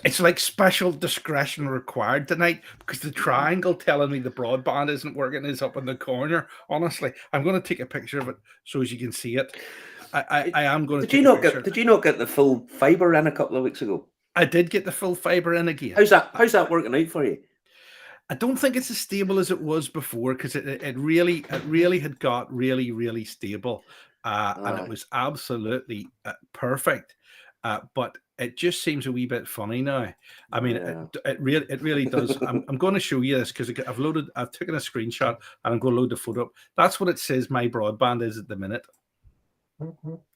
It's like special discretion required tonight because the triangle telling me the broadband isn't working is up in the corner. Honestly, I'm going to take a picture of it so as you can see it. I am going to Did you take a not picture. get? Did you not get the full fibre in a couple of weeks ago? I did get the full fibre in again. How's that working out for you? I don't think it's as stable as it was before because it really had got really stable, and it was absolutely perfect. But it just seems a wee bit funny now. I mean, Yeah. it really does. I'm going to show you this because I've taken a screenshot and I'm going to load the photo up. That's what it says my broadband is at the minute.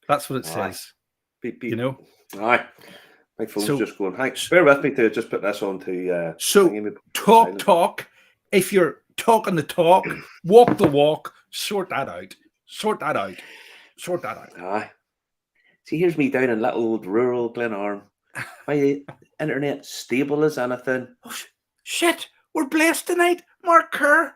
That's what it Aye. says. Beep, You beep. know. Aye. My phone's So just going. Hi, bear with me to just put this on to. So talk. If you're talking the talk, walk the walk. Sort that out. Aye. See, here's me down in little old rural Glenarm. My internet stable as anything. Oh, shit, we're blessed tonight. Mark Kerr's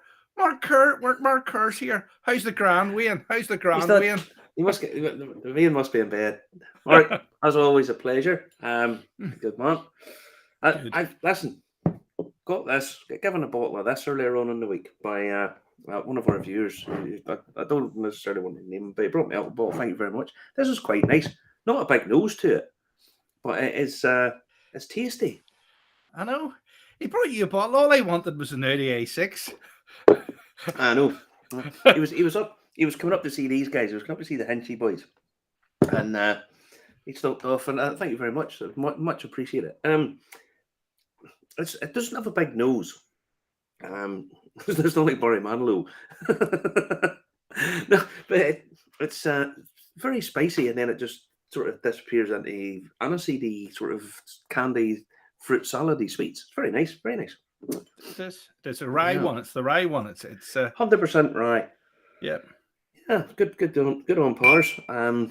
here. How's the grand, Wayne? Wayne? You must get the Wayne must be in bed. Mark, as always, a pleasure. Good man. I've listen. Got this. Given a bottle of this earlier on in the week by one of our viewers. I don't necessarily want to name him, but he brought me out a bottle. Thank you very much. This is quite nice. Not a big nose to it, but it's tasty. I know. He brought you a bottle. All I wanted was an early A6. I know. He was up. He was coming up to see these guys. He was coming up to see the Hinchy boys, and he stopped off. And thank you very much. Much appreciated. It doesn't have a big nose. There's no like Barry Manilow. No, but it's very spicy, and then it just sort of disappears into aniseedy sort of candy fruit salady sweets. It's very nice, very nice. There's a rye one. It's the rye one. It's 100% rye. Yeah. Yeah, good on pars. I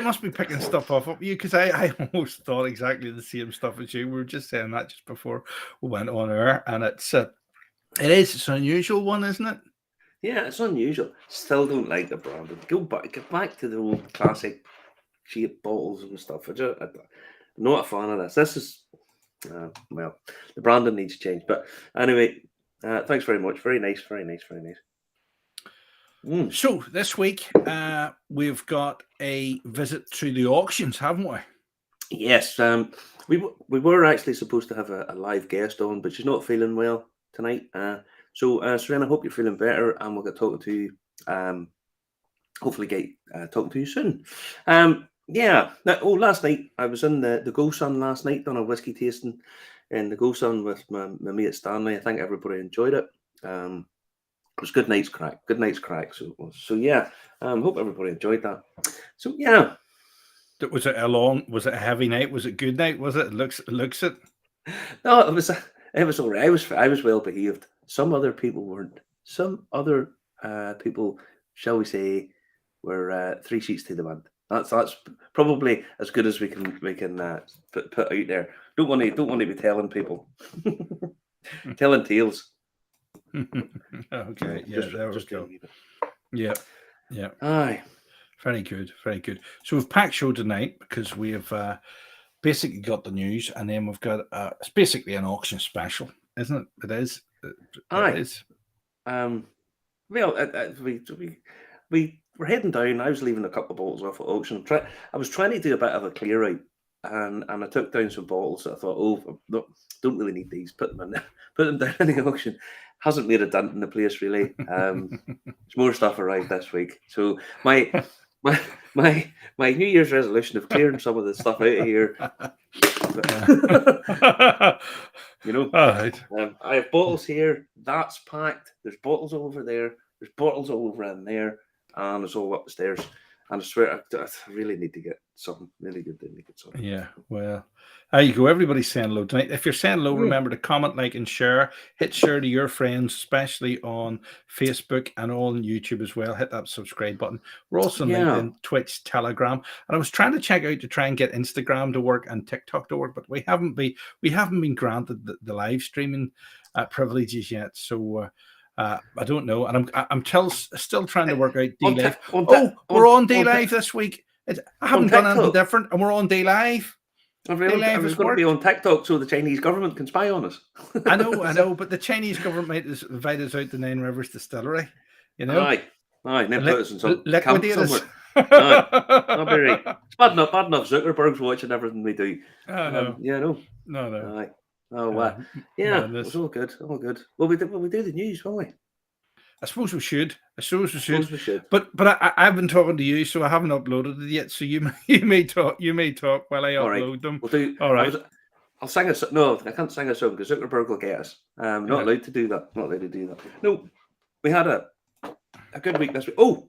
must be picking stuff off of you because I almost thought exactly the same stuff as you. We were just saying that just before we went on air, and it's an unusual one, isn't it? Yeah, it's unusual. Still don't like the brand. Get back to the old classic cheap bottles and stuff. I'm not a fan of this. This is well, the branding needs to change. But anyway, thanks very much. Very nice. So this week we've got a visit to the auctions, haven't we? Yes, we were actually supposed to have a live guest on, but she's not feeling well tonight. So Serena, I hope you're feeling better, and we'll get talking to you. Hopefully, get talking to you soon. Yeah. Last night I was in the Go Sun last night, done a whiskey tasting in the Go Sun with my mate Stanley. I think everybody enjoyed it. It was good night's crack. So yeah, hope everybody enjoyed that. So yeah, was it a heavy night? Was it good night? Was it? Looks it. No, it was all right. I was well behaved. Some other people weren't. Some other people, shall we say, were 3 sheets to the wind. That's probably as good as we can put out there. Don't want to be telling people, telling tales. Okay, yeah, there we go. Yeah. Aye. Very good. So we've packed show tonight because we have basically got the news, and then we've got it's basically an auction special, isn't it? It is. Aye. It is. Well, we were heading down. I was leaving a couple of bottles off at auction. I was trying to do a bit of a clear out, and I took down some bottles that I thought, oh, no, don't really need these. Put them down in the auction. Hasn't made a dent in the place really. There's more stuff arrived this week. So my New Year's resolution of clearing some of the stuff out of here. You know, right. I have bottles here. That's packed. There's bottles over there. There's bottles all over in there, and it's all upstairs. And I swear, I really need to get something really good. Then get something. Yeah, well, there you go. Everybody's saying hello tonight. If you're saying hello, remember to comment, like, and share. Hit share to your friends, especially on Facebook and on YouTube as well. Hit that subscribe button. We're also on LinkedIn, Twitch, Telegram, and I was trying to check out to try and get Instagram to work and TikTok to work, but we haven't been granted the live streaming privileges yet. So. I don't know, and I'm still trying to work out D-Live. We're on D-Live this week. I haven't done anything different, and we're on D-Live. They leave We've us got to be work. on TikTok so the Chinese government can spy on us. I know, but the Chinese government might invite us out to Nine Rivers Distillery, Aye, and then put us in some camp liquidate us. somewhere. Aye, that'll be right. It's bad enough. Zuckerberg's watching everything we do. Oh no, Yeah, no. no. Aye. Oh, wow. Yeah, it was Madness. all good. Well, we do the news, won't we? I suppose we should. Suppose we should. But I've been talking to you, so I haven't uploaded it yet. So you may talk while I All right. upload them. We'll do. All right. I'll sing a song. No, I can't sing a song because Zuckerberg will get us. Not allowed to do that. Not allowed to do that. No, we had a good week this week. Oh,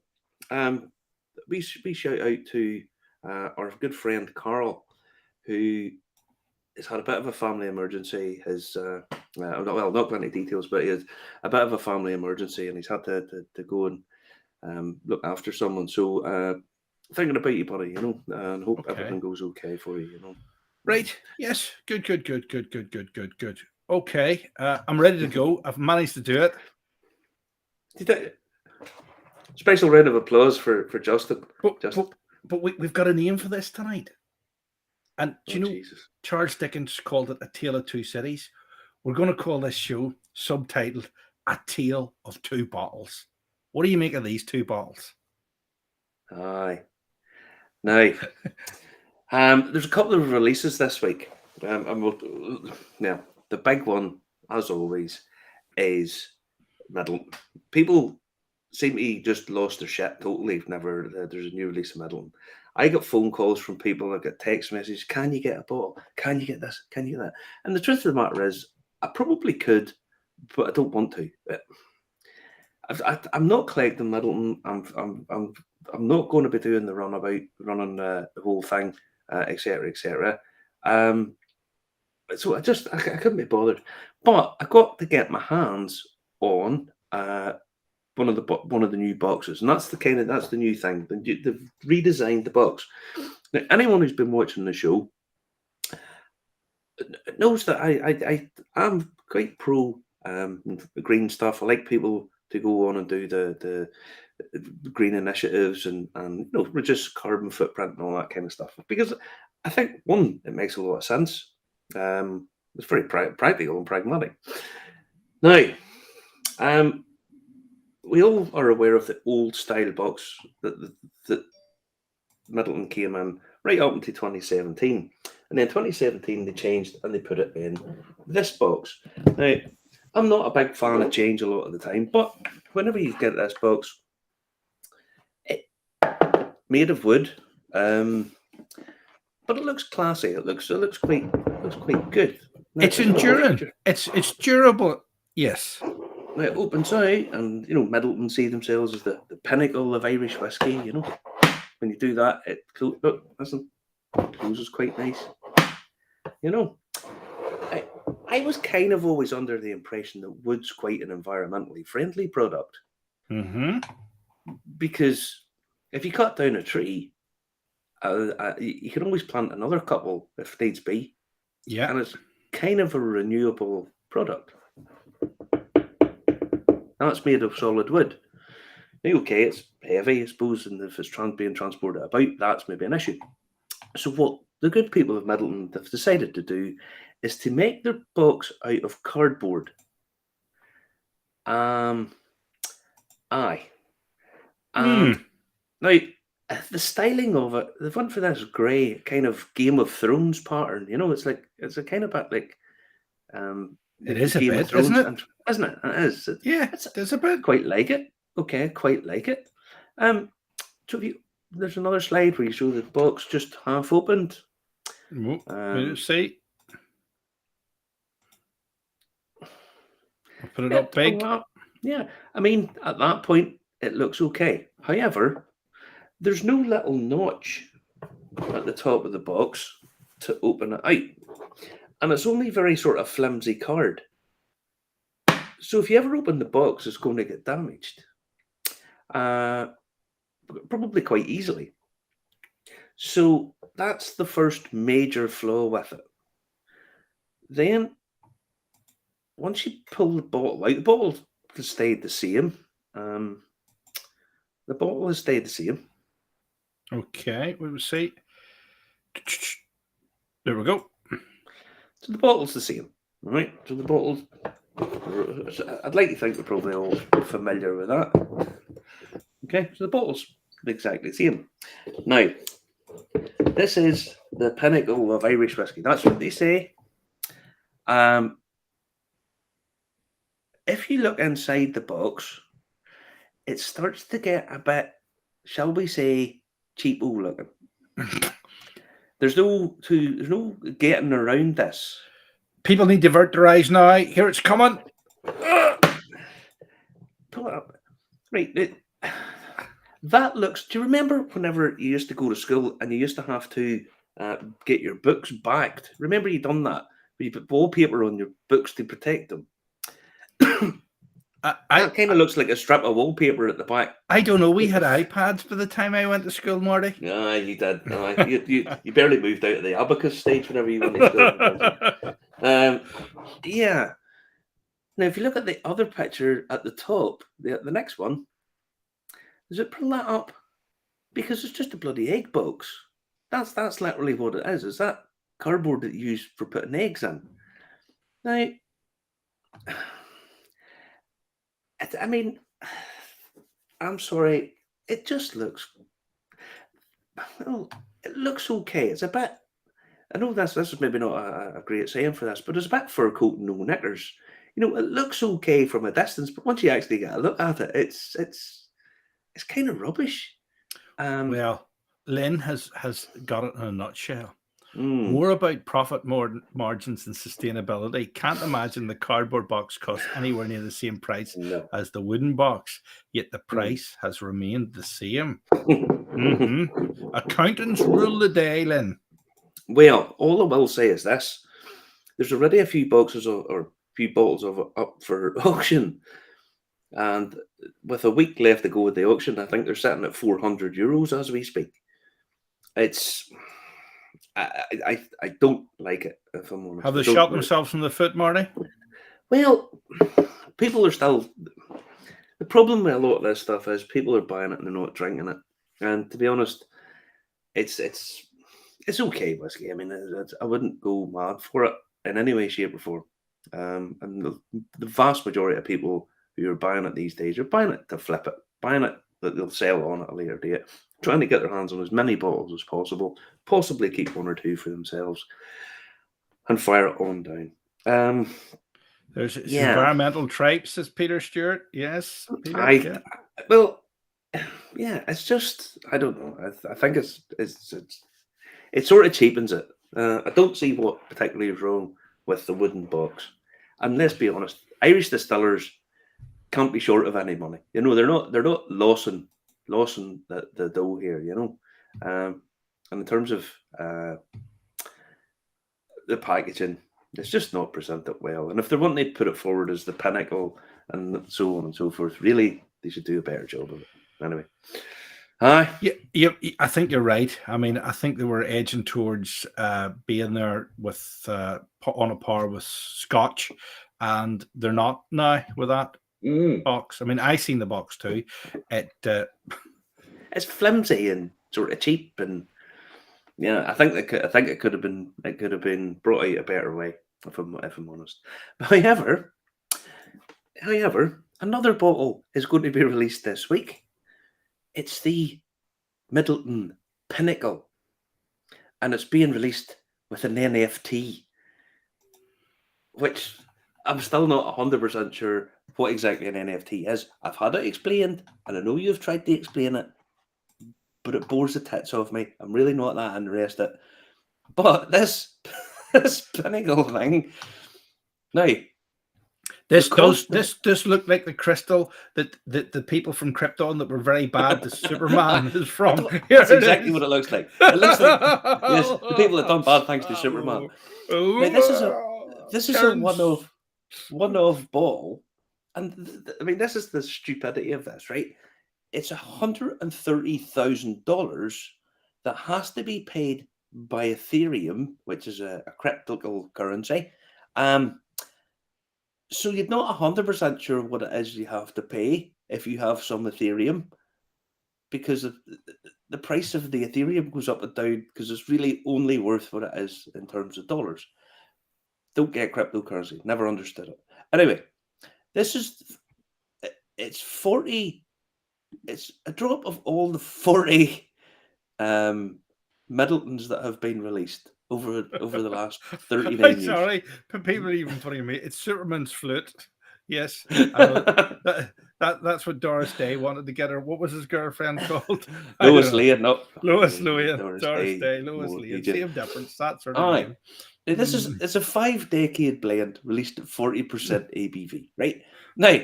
we shout out to our good friend Carl, who has had a bit of a family emergency. Well, not going into details, but he has a bit of a family emergency, and he's had to go and look after someone. So thinking about you, buddy, and hope everything goes okay for you, Right. Yes. Good. Okay. I'm ready to go. I've managed to do it. Special round of applause for Justin. But we've got a name for this tonight. And do you know, Jesus. Charles Dickens called it A Tale of Two Cities. We're going to call this show, subtitled A Tale of Two Bottles. What do you make of these two bottles? Aye. Now, there's a couple of releases this week. Now, the big one, as always, is Middleton. People seem to just lost their shit totally whenever there's a new release of Middleton. I got phone calls from people, I got text messages, can you get a bottle? Can you get this? Can you get that? And the truth of the matter is, I probably could, but I don't want to. I'm not collecting Middleton. I'm not going to be doing the runabout, running the whole thing, etc., etc. So I couldn't be bothered. But I got to get my hands on one of the new boxes, and that's the new thing. They've redesigned the box. Now, anyone who's been watching the show knows that I'm quite pro green stuff. I like people to go on and do the green initiatives and reduce carbon footprint and all that kind of stuff, because I think, one, it makes a lot of sense. It's very practical and pragmatic. Now, we all are aware of the old style box that Middleton came in right up until 2017. And then 2017 they changed and they put it in this box. Now, I'm not a big fan of change a lot of the time, but whenever you get this box, it made of wood, but it looks classy. It looks quite good. Now, It's enduring. It's durable. Yes. Now it opens out, and Middleton see themselves as the pinnacle of Irish whiskey. When you do that, it closes quite nice. I was kind of always under the impression that wood's quite an environmentally friendly product. Mm-hmm. Because if you cut down a tree, you can always plant another couple if needs be. Yeah. And it's kind of a renewable product. And it's made of solid wood. Now, okay, it's heavy, I suppose, and if it's being transported about, that's maybe an issue. So what the good people of Middleton have decided to do is to make their box out of cardboard. Aye. Now, the styling of it, the one for this grey kind of Game of Thrones pattern, it's a kind of bit like it is Game a bit, of Thrones, isn't it? Isn't it? It is. It's a bit. Quite like it. Okay, quite like it. So there's another slide where you show the box just half opened. See, I'll put it up big. Yeah, I mean, at that point, it looks okay. However, there's no little notch at the top of the box to open it out. And it's only very sort of flimsy card. So if you ever open the box, it's going to get damaged. Probably quite easily. So that's the first major flaw with it. Then, once you pull the bottle out, the bottle has stayed the same. The bottle has stayed the same. Okay, we will see. There we go. So the bottle's the same, right? So the bottle's. I'd like to think we're probably all familiar with that. Okay, so the bottle's exactly the same. Now, this is the pinnacle of Irish whiskey. That's what they say. If you look inside the box, it starts to get a bit, shall we say, cheapo looking. There's no getting around this. People need to avert their eyes now. Here it's coming. Pull it up. Right. That looks. Do you remember whenever you used to go to school and you used to have to get your books backed? Remember you done that? Where you put wallpaper on your books to protect them. That kind of looks like a strip of wallpaper at the back. I don't know. We had iPads by the time I went to school, Marty. Yeah, you did. You barely moved out of the abacus stage whenever you went to school. Yeah. Now, if you look at the other picture at the top, the next one, does it pull that up? Because it's just a bloody egg box. That's literally what it is. Is that cardboard that you use for putting eggs in? Now, I mean, I'm sorry. It just looks. Well, it looks okay. It's a bit. I know this is maybe not a great saying for this, but it's a bit fur coat and no knickers. You know, it looks okay from a distance, but once you actually get a look at it, it's kind of rubbish. Well, Lynn has got it in a nutshell. Mm, More about profit margins and sustainability. Can't imagine the cardboard box costs anywhere near the same price no. as the wooden box, yet the price has remained the same. Accountants rule the day, Lynn. Well, all I will say is this: there's already a few boxes or few bottles of it up for auction, and with a week left to go with the auction, I think they're sitting at €400 as we speak. It's I don't like it, if I'm honest. Have they I don't shot like it. themselves in the foot, Marty? Well, people are still. The problem with a lot of this stuff is people are buying it and they're not drinking it. And to be honest, it's okay whiskey. I mean, I wouldn't go mad for it in any way, shape, or form. And the vast majority of people who are buying it these days are buying it to flip it, buying it that they'll sell on at a later date, trying to get their hands on as many bottles as possible, possibly keep one or two for themselves, and fire it on down. There's environmental tripes, says Peter Stewart. Yes, Peter. Well, yeah, it's just I don't know. I think it sort of cheapens it. I don't see what particularly is wrong with the wooden box. And let's be honest, Irish distillers can't be short of any money. You know, they're not losing the dough here. You know, and in terms of the packaging, it's just not presented well. And if they're wanting to put it forward as the pinnacle and so on and so forth, really, they should do a better job of it. Anyway. Yeah, I think you're right. I mean, I think they were edging towards being there with on a par with Scotch, and they're not now with that box. I mean, I seen the box too. It's flimsy and sort of cheap, and yeah, I think it could have been brought out a better way, if I'm honest. But however, another bottle is going to be released this week. It's the Middleton Pinnacle, and it's being released with an NFT, which I'm still not 100% sure what exactly an NFT is. I've had it explained, and I know you've tried to explain it, but it bores the tits off me. I'm really not that interested. But this Pinnacle thing, now, This looked like the crystal that the people from Krypton that were very bad to Superman is from. That's exactly what it looks like. It looks like yes, the people that done bad things to Superman. Now, this is a one-off bottle, and I mean this is the stupidity of this, right? It's $130,000 that has to be paid by Ethereum, which is a crypto currency. So you're not 100% sure what it is you have to pay if you have some Ethereum, because the price of the Ethereum goes up and down because it's really only worth what it is in terms of dollars. Don't get cryptocurrency. Never understood it. Anyway, this is it's 40. It's a drop of all the 40 Middletons that have been released over the last 39 years. Sorry, but people are even putting me. It's Superman's flute. Yes, I know that's what Doris Day wanted to get her. What was his girlfriend called? Lois Lane, no. Lois Lane. Doris Day. Lois Lane. Same difference. That sort of name. This is it's a 5-decade blend released at 40% ABV. Right now,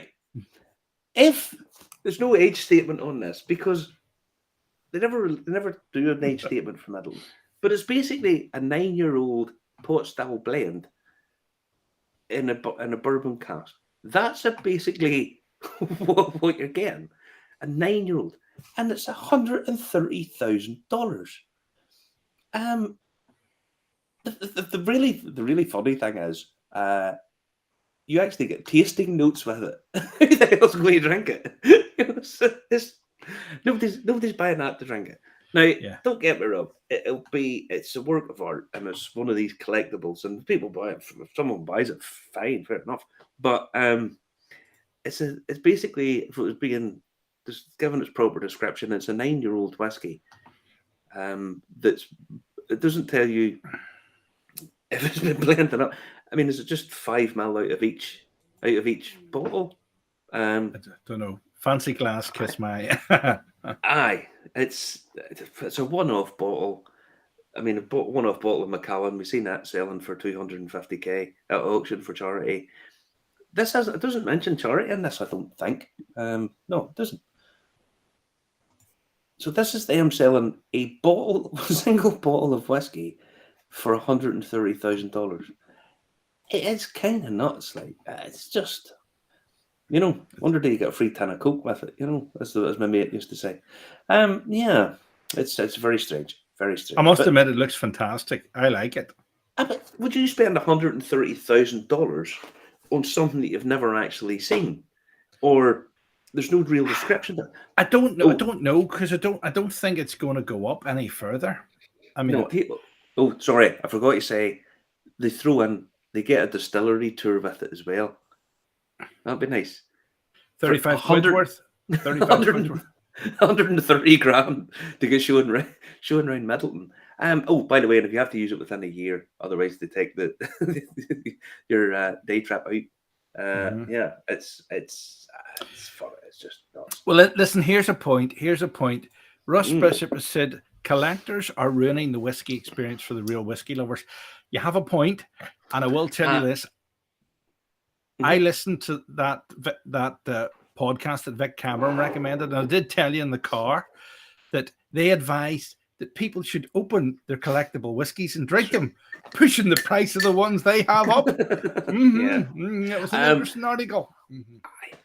if there's no age statement on this because they never do an age statement for Middleton, but it's basically a 9-year-old pot style blend in a bourbon cask. That's basically what you're getting. A 9-year-old, and it's $130,000. The really funny thing is, you actually get tasting notes with it. Who the hell's going to drink it? Nobody's buying that to drink it. Now, Don't get me wrong. It's a work of art, and it's one of these collectibles, and people buy it. If someone buys it, fine, fair enough. But it's basically, if it was being just given its proper description, it's a 9-year-old whiskey. It doesn't tell you if it's been blended up. I mean, is it just 5 ml out of each bottle? I don't know. Fancy glass, kiss my. Aye, it's a one-off bottle. I mean, a one-off bottle of Macallan. We've seen that selling for $250,000 at auction for charity. It doesn't mention charity in this, I don't think. No, it doesn't. So this is them selling a single bottle of whiskey for $130,000. It is kind of nuts. Like, it's just, wonder do you get a free tin of Coke with it? As my mate used to say. Yeah, it's very strange. Very strange. I must admit, it looks fantastic. I like it. But would you spend $130,000 on something that you've never actually seen, or there's no real description? I don't know. I don't know because I don't think it's going to go up any further. I mean, sorry, I forgot to say they get a distillery tour with it as well. That'd be nice. 35 quid worth. 130 grand to get shown around Middleton. By the way, and if you have to use it within a year, otherwise they take your day trip out. Yeah, it's fun. It's just nuts. Well, listen. Here's a point. Russ Bishop has said collectors are ruining the whiskey experience for the real whiskey lovers. You have a point, and I will tell you this. I listened to that podcast that Vic Cameron recommended, and I did tell you in the car that they advised that people should open their collectible whiskies and drink them, pushing the price of the ones they have up. It was an interesting article.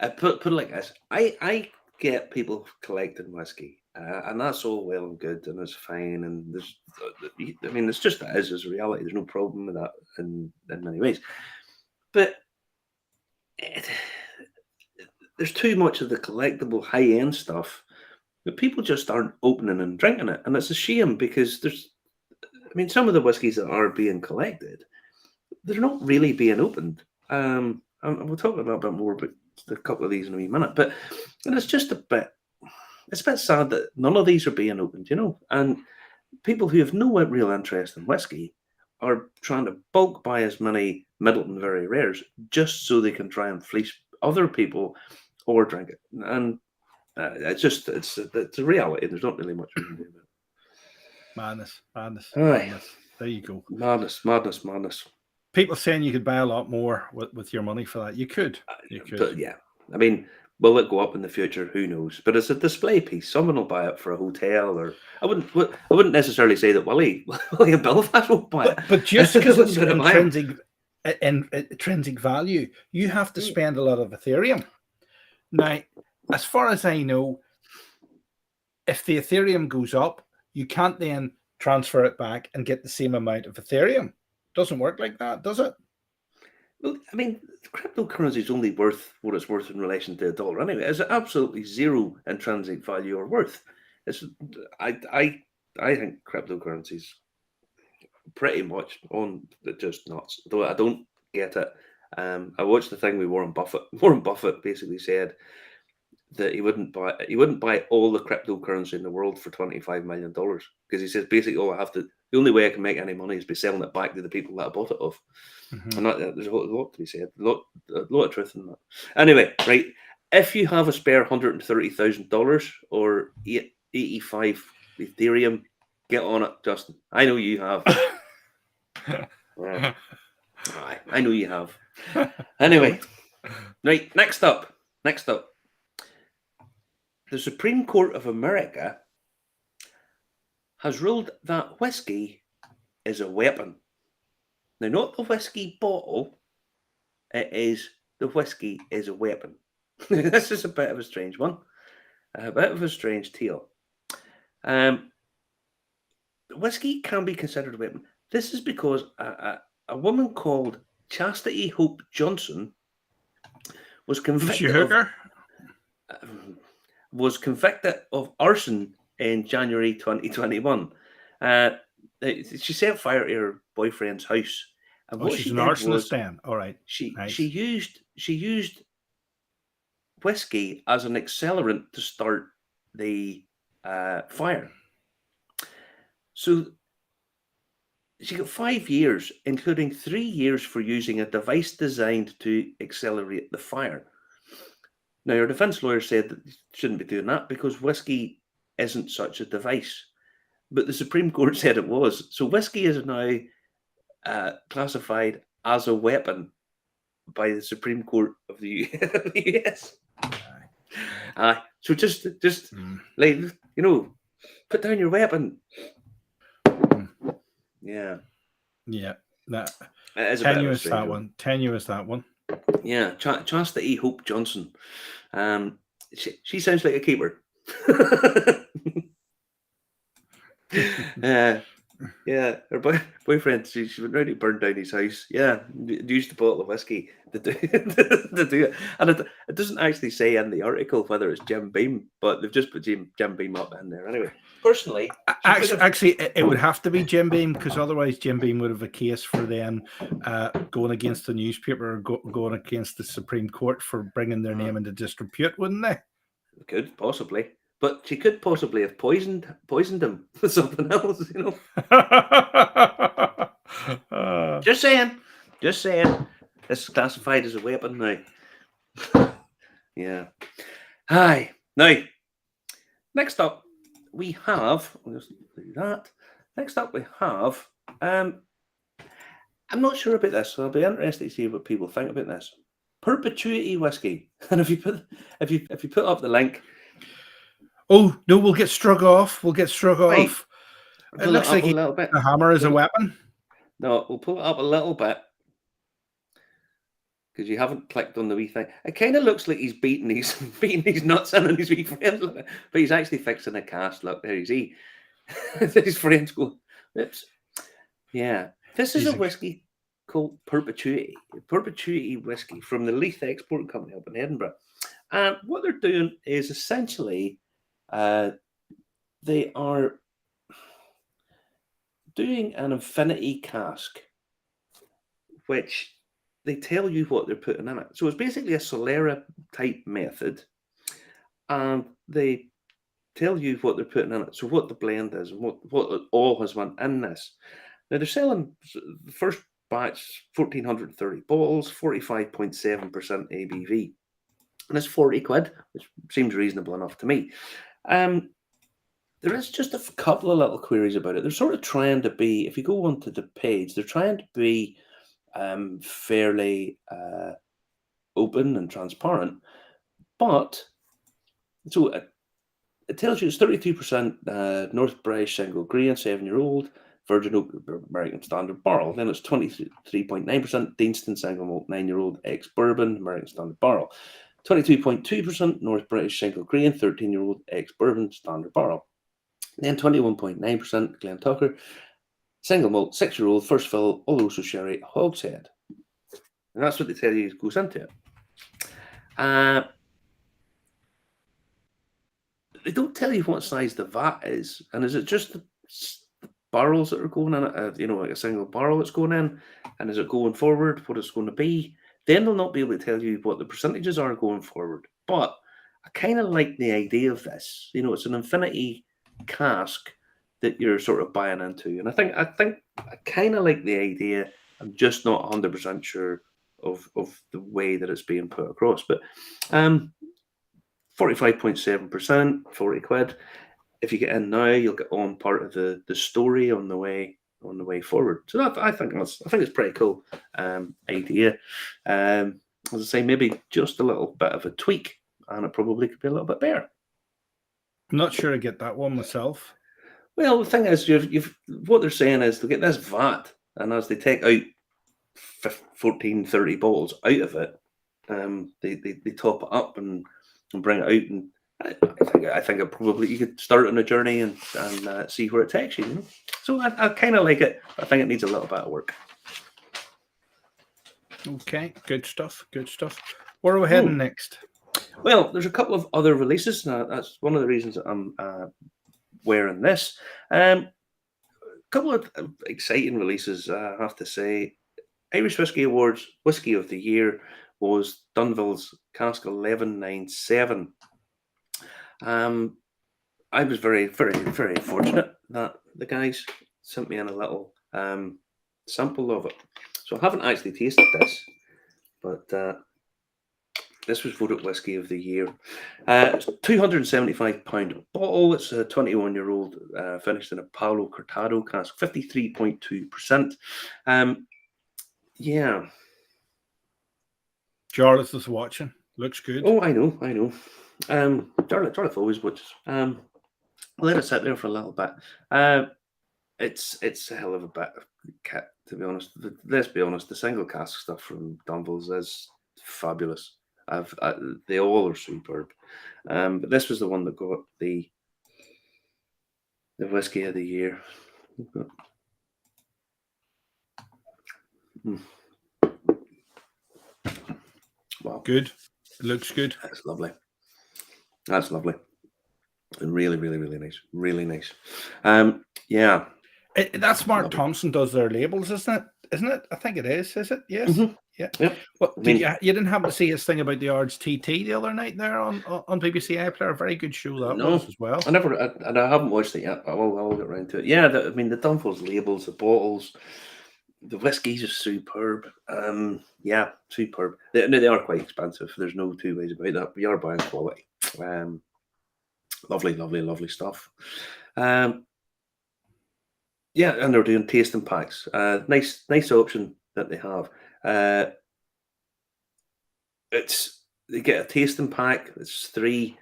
I put it like this: I get people collecting whiskey, and that's all well and good, and it's fine. And it's just that is a reality. There's no problem with that in many ways, but there's too much of the collectible high-end stuff that people just aren't opening and drinking it, and it's a shame because some of the whiskies that are being collected, they're not really being opened. And we'll talk a little bit more about a couple of these in a wee minute, but it's just a bit sad that none of these are being opened, and people who have no real interest in whiskey are trying to bulk buy as many Middleton Very Rares just so they can try and fleece other people or drink it. And it's a reality. There's not really much we can do about it. Madness. There you go. Madness. People saying you could buy a lot more with your money for that. You could. But yeah, I mean, will it go up in the future? Who knows? But it's a display piece. Someone will buy it for a hotel, or I wouldn't necessarily say that Willie in Belfast won't buy it. But just because it's intrinsic value, you have to spend a lot of Ethereum. Now, as far as I know, if the Ethereum goes up, you can't then transfer it back and get the same amount of Ethereum. Doesn't work like that, does it? Well, I mean, cryptocurrency is only worth what it's worth in relation to a dollar anyway. It's absolutely zero intrinsic value or worth. It's I think cryptocurrencies pretty much on just nuts. Though I don't get it. I watched the thing with Warren Buffett. Warren Buffett basically said that he wouldn't buy all the cryptocurrency in the world for $25 million because he says basically, oh, I have to. The only way I can make any money is by selling it back to the people that I bought it off. And there's a lot to be said. A lot of truth in that. Anyway, right. If you have a spare $130,000 or 85 Ethereum, get on it, Justin. I know you have. I know you have. Anyway, right. Next up. The Supreme Court of America has ruled that whiskey is a weapon. Now, not the whiskey bottle. It is the whiskey is a weapon. This is a bit of a strange one. A bit of a strange tale. Whiskey can be considered a weapon. This is because a woman called Chastity Hope Johnson was convicted of arson in January 2021. She set fire to her boyfriend's house. And what she's she an did arsonist was then. All right. She used whiskey as an accelerant to start the fire. So she got 5 years, including 3 years for using a device designed to accelerate the fire. Now, her defense lawyer said that you shouldn't be doing that because whiskey isn't such a device. But the Supreme Court said it was. So whiskey is now classified as a weapon by the Supreme Court of the US. So just like, put down your weapon. Yeah. That tenuous that one. Tenuous that one. Yeah, Chastity Hope Johnson. She sounds like a keeper. Yeah, her boyfriend, she went round to burn down his house. Yeah, used a bottle of whiskey to do it. And it doesn't actually say in the article whether it's Jim Beam, but they've just put Jim Beam up in there. Anyway, personally... Actually, it would have to be Jim Beam because otherwise Jim Beam would have a case for them going against the newspaper or going against the Supreme Court for bringing their name into disrepute, wouldn't they? Could, possibly. But she could possibly have poisoned him with something else, Just saying. This is classified as a weapon now. Yeah. Hi. Now, next up, we have... I'll just do that. Next up, we have... I'm not sure about this, so I'll be interested to see what people think about this. Perpetuity whiskey. And if you put up the link... Oh, no, we'll get struck off. Right. It looks like a little bit. The hammer is a weapon. No, we'll pull it up a little bit because you haven't clicked on the wee thing. It kind of looks like he's beating his nuts in on his wee friend, but he's actually fixing a cast. Look, there he is. His friends go, oops. Yeah, this is a whiskey called Perpetuity whiskey from the Leith Export Company up in Edinburgh. And what they're doing is essentially they are doing an infinity cask, which they tell you what they're putting in it. So it's basically a Solera type method, and they tell you what they're putting in it. So what the blend is and what all has went in this. Now they're selling the first batch 1,430 bottles, 45.7% ABV, and it's 40 quid, which seems reasonable enough to me. There is just a couple of little queries about it. They're sort of trying to be, if you go onto the page, they're trying to be fairly open and transparent. But, so it tells you it's 32% North British single grain, 7-year-old, Virgin Oak American Standard Barrel. Then it's 23.9% Deanston single malt, 9-year-old ex-bourbon, American Standard Barrel. 22.2% North British single grain, 13-year-old ex-bourbon, Standard Barrel. Then 21.9% Glen Tucker, single malt, 6-year-old, first fill, also sherry, hogshead. And that's what they tell you goes into it. they don't tell you what size the vat is, and is it just the barrels that are going in it? Like a single barrel that's going in, and is it going forward? What it's going to be? Then they'll not be able to tell you what the percentages are going forward. But I kind of like the idea of this. It's an infinity cask that you're sort of buying into, and I think I kind of like the idea. I'm just not 100% sure of the way that it's being put across, but 45.7%, 40 quid. If you get in now, you'll get on part of the story on the way forward. So I think it's pretty cool idea. As I say, maybe just a little bit of a tweak, and it probably could be a little bit better. I'm not sure I get that one myself. Well, the thing is, you've what they're saying is they'll get this vat, and as they take out 14, 30 bottles out of it, they top it up and bring it out. And I think it probably you could start on a journey and see where it takes you. So I kind of like it. I think it needs a little bit of work. Okay, good stuff. Good stuff. Where are we heading next? Well, there's a couple of other releases. That's one of the reasons that I'm wearing this. A couple of exciting releases, I have to say. Irish Whisky Awards Whisky of the Year was Dunville's Cask 1197. I was very, very, very fortunate that the guys sent me in a little sample of it. So I haven't actually tasted this, but this was voted Whisky of the Year. It's a £275 bottle. It's a 21-year-old finished in a Paolo Cortado cask, 53.2%. Yeah. Jarlath is watching. Looks good. Oh, I know. Jarlath always watches. Let it sit there for a little bit. It's a hell of a bit of kit, to be honest. Let's be honest, the single cask stuff from Dunville's is fabulous. They all are superb. But this was the one that got the Whisky of the Year. Wow. Good. It looks good. That's lovely. And really, really, really nice. Really nice. Yeah. That's Mark Thompson does their labels, isn't it? I think it is. Is it? Yes. Mm-hmm. Yeah. Yep. Well, you didn't happen to see his thing about the Ards TT the other night there on BBC iPlayer? A very good show that was as well. I haven't watched it yet, but I'll get around to it. Yeah, the Dunville's labels, the bottles, the whiskies are superb. Yeah, superb. They are quite expensive. There's no two ways about that. We are buying quality. Lovely, lovely, lovely stuff. Yeah, and they're doing tasting packs. Nice option that they have. They get a tasting pack. It's 3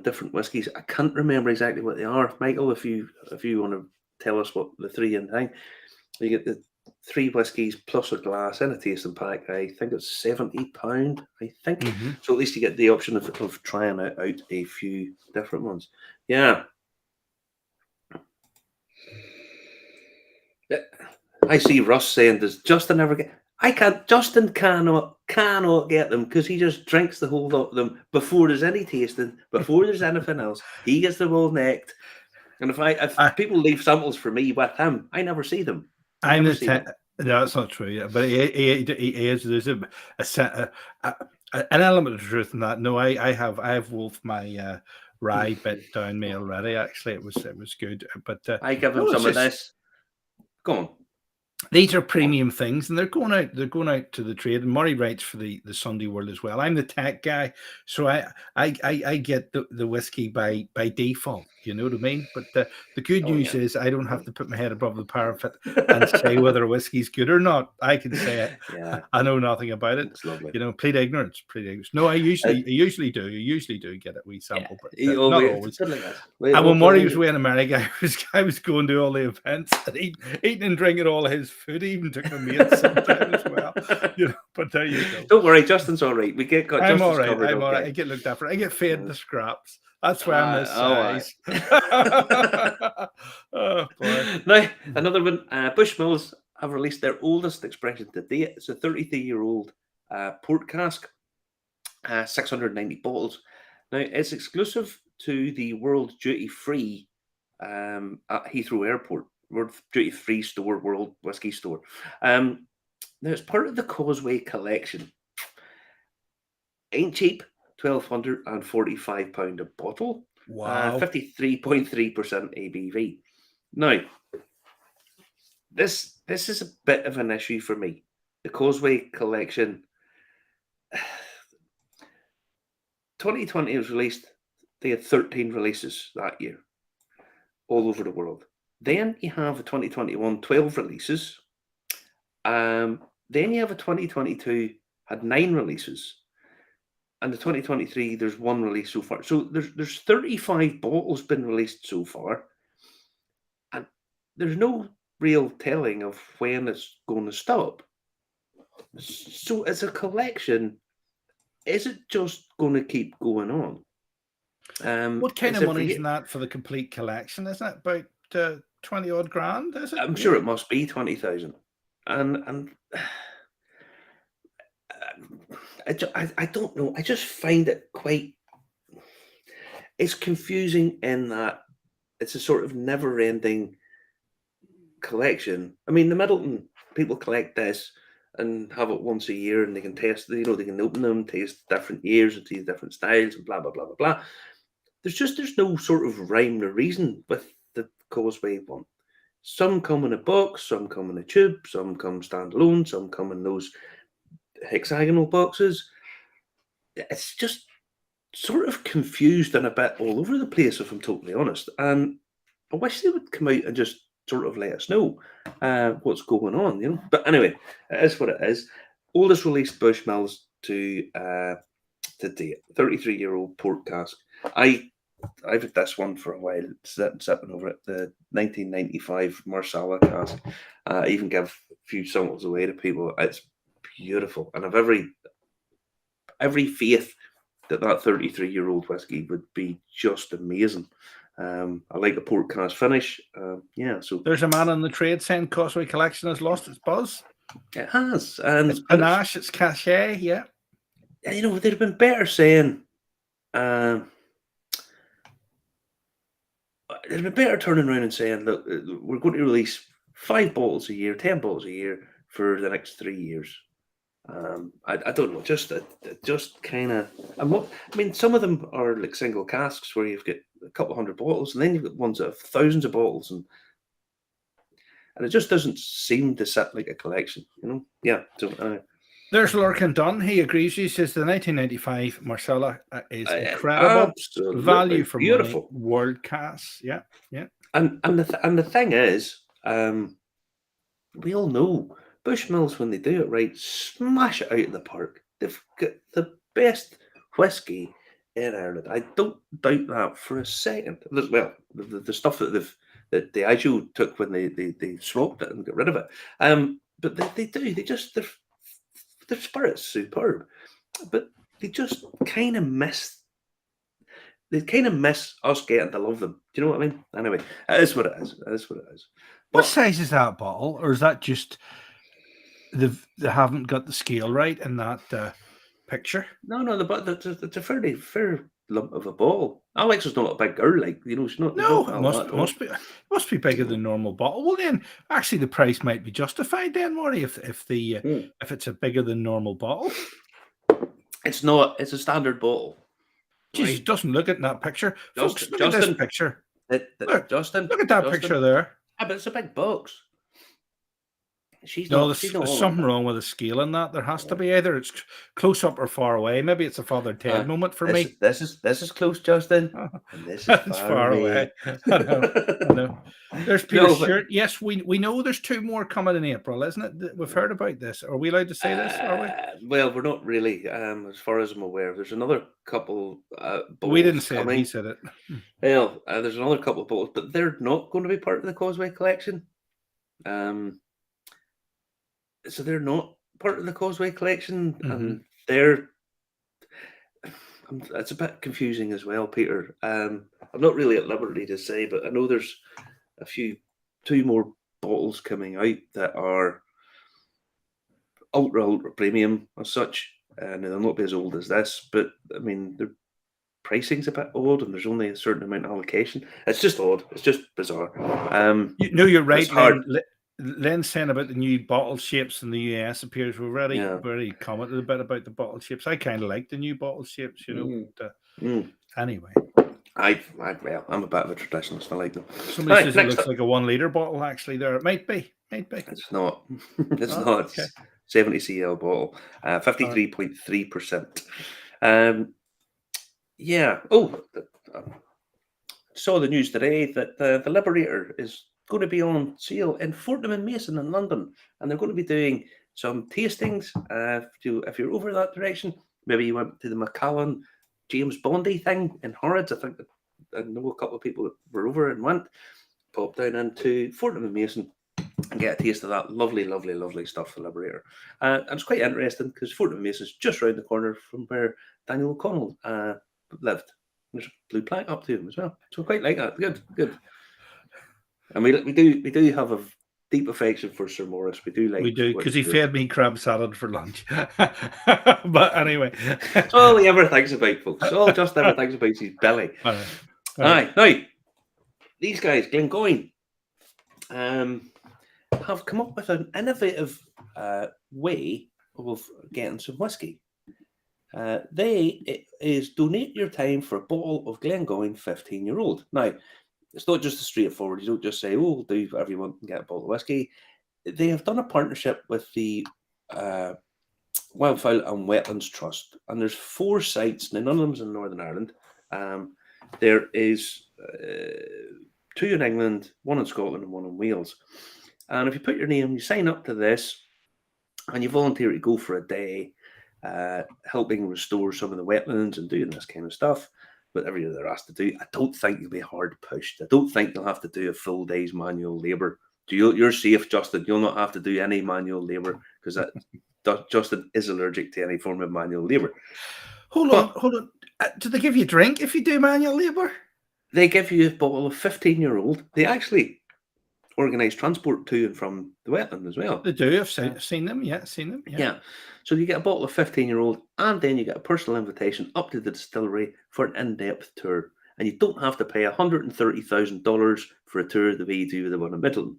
different whiskies. I can't remember exactly what they are, Michael. If you want to tell us what the 3 in time, you get the 3 whiskies plus a glass in a tasting pack. I think it's £70. I think so. At least you get the option of trying out a few different ones. Yeah. I see Russ saying, "Does Justin ever get?" I can't. Justin cannot get them because he just drinks the whole lot of them before there's any tasting, before there's anything else. He gets them all necked, and if people leave samples for me with him, I never see them. No, that's not true. Yeah, but he is. There's an element of truth in that. No, I have wolfed my rye bit down me already. Actually, it was good. But I give him some of this. Go on. These are premium things, and they're going out to the trade. And Murray writes for the Sunday World as well. I'm the tech guy, so I get the whiskey by default. You know what I mean? But the good news is I don't have to put my head above the parapet and say whether a whiskey's good or not. I can say it. Yeah. I know nothing about it. It's lovely. Plead ignorance. No, I usually do get a wee sample, but not always. And when Murray was away in America, I was going to all the events and eating and drinking all his food. He even took my mates sometime as well. But there you go. Don't worry, Justin's all right. I'm all right. I'm all right. I get looked after. I get fed the scraps. That's why I'm this size. Oh boy. Now another one. Bushmills have released their oldest expression to date. It's a 33-year-old port cask, 690 bottles. Now it's exclusive to the World Duty Free at Heathrow Airport, World Duty Free store, World Whisky store. Now it's part of the Causeway collection. Ain't cheap, £1,245 a bottle. Wow. 53.3% ABV. Now, this is a bit of an issue for me. The Causeway collection, 2020 was released. They had 13 releases that year, all over the world. Then you have a 2021, 12 releases. Then you have a 2022, had 9 releases. And the 2023, there's 1 release so far. So there's 35 bottles been released so far. And there's no real telling of when it's going to stop. So as a collection, is it just going to keep going on? What kind Is of it money is for- that for the complete collection? Isn't it about 20 odd grand? Is it? I'm sure it must be 20,000. And I don't know. I just find it quite. It's confusing in that it's a sort of never-ending collection. I mean, the Middleton people collect this and have it once a year, and they can test. You know, they can open them, taste different years, and taste different styles, and blah blah blah blah blah. There's no sort of rhyme or reason with the Causeway one. Some come in a box, some come in a tube, some come standalone, some come in those hexagonal boxes. It's just sort of confused and a bit all over the place, if I'm totally honest. And I wish they would come out and just sort of let us know what's going on, you know. But anyway, it is what it is. Oldest released Bushmills to date, 33-year-old port cask. I've had this one for a while, sipping over it. The 1995 Marsala cask. I even give a few samples away to people. It's beautiful, and I've every faith that 33-year-old whiskey would be just amazing. I like a port cask finish. Yeah, so There's a man in the trade saying Causeway Collection has lost its buzz. it has, and It's panache, it's cachet, yeah. you know, they'd have been better saying. They'd have been better turning around and saying, "Look, we're going to release 5 bottles a year, 10 bottles a year for the next 3 years." I don't know, just kind of. And what I mean, some of them are like single casks where you've got a couple of hundred bottles, and then you've got ones that have thousands of bottles, and it just doesn't seem to sit like a collection, you know? Yeah. So There's Lurkin Dunn. He agrees. He says the 1995 Marsala is incredible. absolutely Value for beautiful. money. World class. Yeah. Yeah. And the thing is, we all know Bushmills, when they do it right, smash it out of the park. They've got the best whiskey in Ireland. I don't doubt that for a second. Well, the stuff that that Diageo took when they smoked it and got rid of it. But they do. Their spirit's superb. But they just kind of miss. They kind of miss us getting to love them. Do you know what I mean? Anyway, it is what it is. It is what it is. What size is that bottle, or is that just they haven't got the scale right in that picture? No, it's a fair lump of a bottle. Alex is not a big girl, like, you know. She's not. No, not it that must tall. must be bigger than normal bottle. Well, then actually the price might be justified then, Marty, if if it's a bigger than normal bottle. It's not. It's a standard bottle. Jesus, Right? doesn't look at that picture. Folks, Justin, look at this Justin, picture. Justin, Look at that Justin. picture there. But it's a big box. She's No, not. She's not there's on something that. wrong with the scale in that. There has to be either it's close up or far away. Maybe it's a Father Ted moment for me. This is close, Justin, and this is It's far far away. away. I know. There's Peter Stewart. Yes, we know there's 2 more coming in April, isn't it? We've heard about this. Are we allowed to say this? Are we? Well, we're not really. As far as I'm aware, there's another couple. We didn't bottles say coming. it. He said it. Well, there's another couple of bottles, but they're not going to be part of the Causeway collection. So they're not part of the Causeway collection, and they're. It's a bit confusing as well, Peter. I'm not really at liberty to say, but I know there's a 2 more bottles coming out that are ultra premium as such, and they'll not be as old as this, but I mean they're pricing's a bit odd and there's only a certain amount of allocation. It's just odd. It's just bizarre. You're right. It's hard. Len saying about the new bottle shapes in the US appears. We've already Yeah. already commented a bit about the bottle shapes. I kind of like the new bottle shapes, Anyway, I'm a bit of a traditionalist. I like them. somebody says it looks like a 1 liter bottle. Actually, there it might be. It's not. It's not. Okay. 70 cl bottle, 53.3%. Yeah. Oh, saw the news today that the Liberator is going to be on sale in Fortnum and Mason in London, and they're going to be doing some tastings. If you're over that direction, maybe you went to the Macallan James Bondy thing in Harrods. I think I know a couple of people that were over and went. Pop down into Fortnum and Mason and get a taste of that lovely, lovely, lovely stuff, the Liberator. And it's quite interesting because Fortnum and Mason's just round the corner from where Daniel O'Connell lived. There's a blue plaque up to him as well. So I quite like that. Good. And we do have a deep affection for Sir Morris. We do because he fed me crab salad for lunch. But anyway, that's all he ever thinks about, folks. All just ever thinks about is his belly. Aye. Now, these guys, Glengoyne, have come up with an innovative way of getting some whiskey. It is donate your time for a bottle of Glengoyne 15-year-old. Now, it's not just a straightforward. You don't just say, "Oh, do whatever you want and get a bottle of whiskey." They have done a partnership with the Wildfowl and Wetlands Trust, and there's 4 sites. Now, none of them's in Northern Ireland. There is 2 in England, 1 in Scotland, and 1 in Wales. And if you put your name, you sign up to this, and you volunteer to go for a day, helping restore some of the wetlands and doing this kind of stuff, whatever they're asked to do. I don't think you'll be hard pushed. I don't think you'll have to do a full day's manual labour. You're safe, Justin. You'll not have to do any manual labour because Justin is allergic to any form of manual labour. Hold on. Do they give you a drink if you do manual labour? They give you a bottle of 15-year-old. They actually organise transport to and from the wetland as well. They do. I've seen them. Yeah, seen them. Yeah. So you get a bottle of 15-year-old, and then you get a personal invitation up to the distillery for an in-depth tour. And you don't have to pay $130,000 for a tour the way you do with the one in Midland.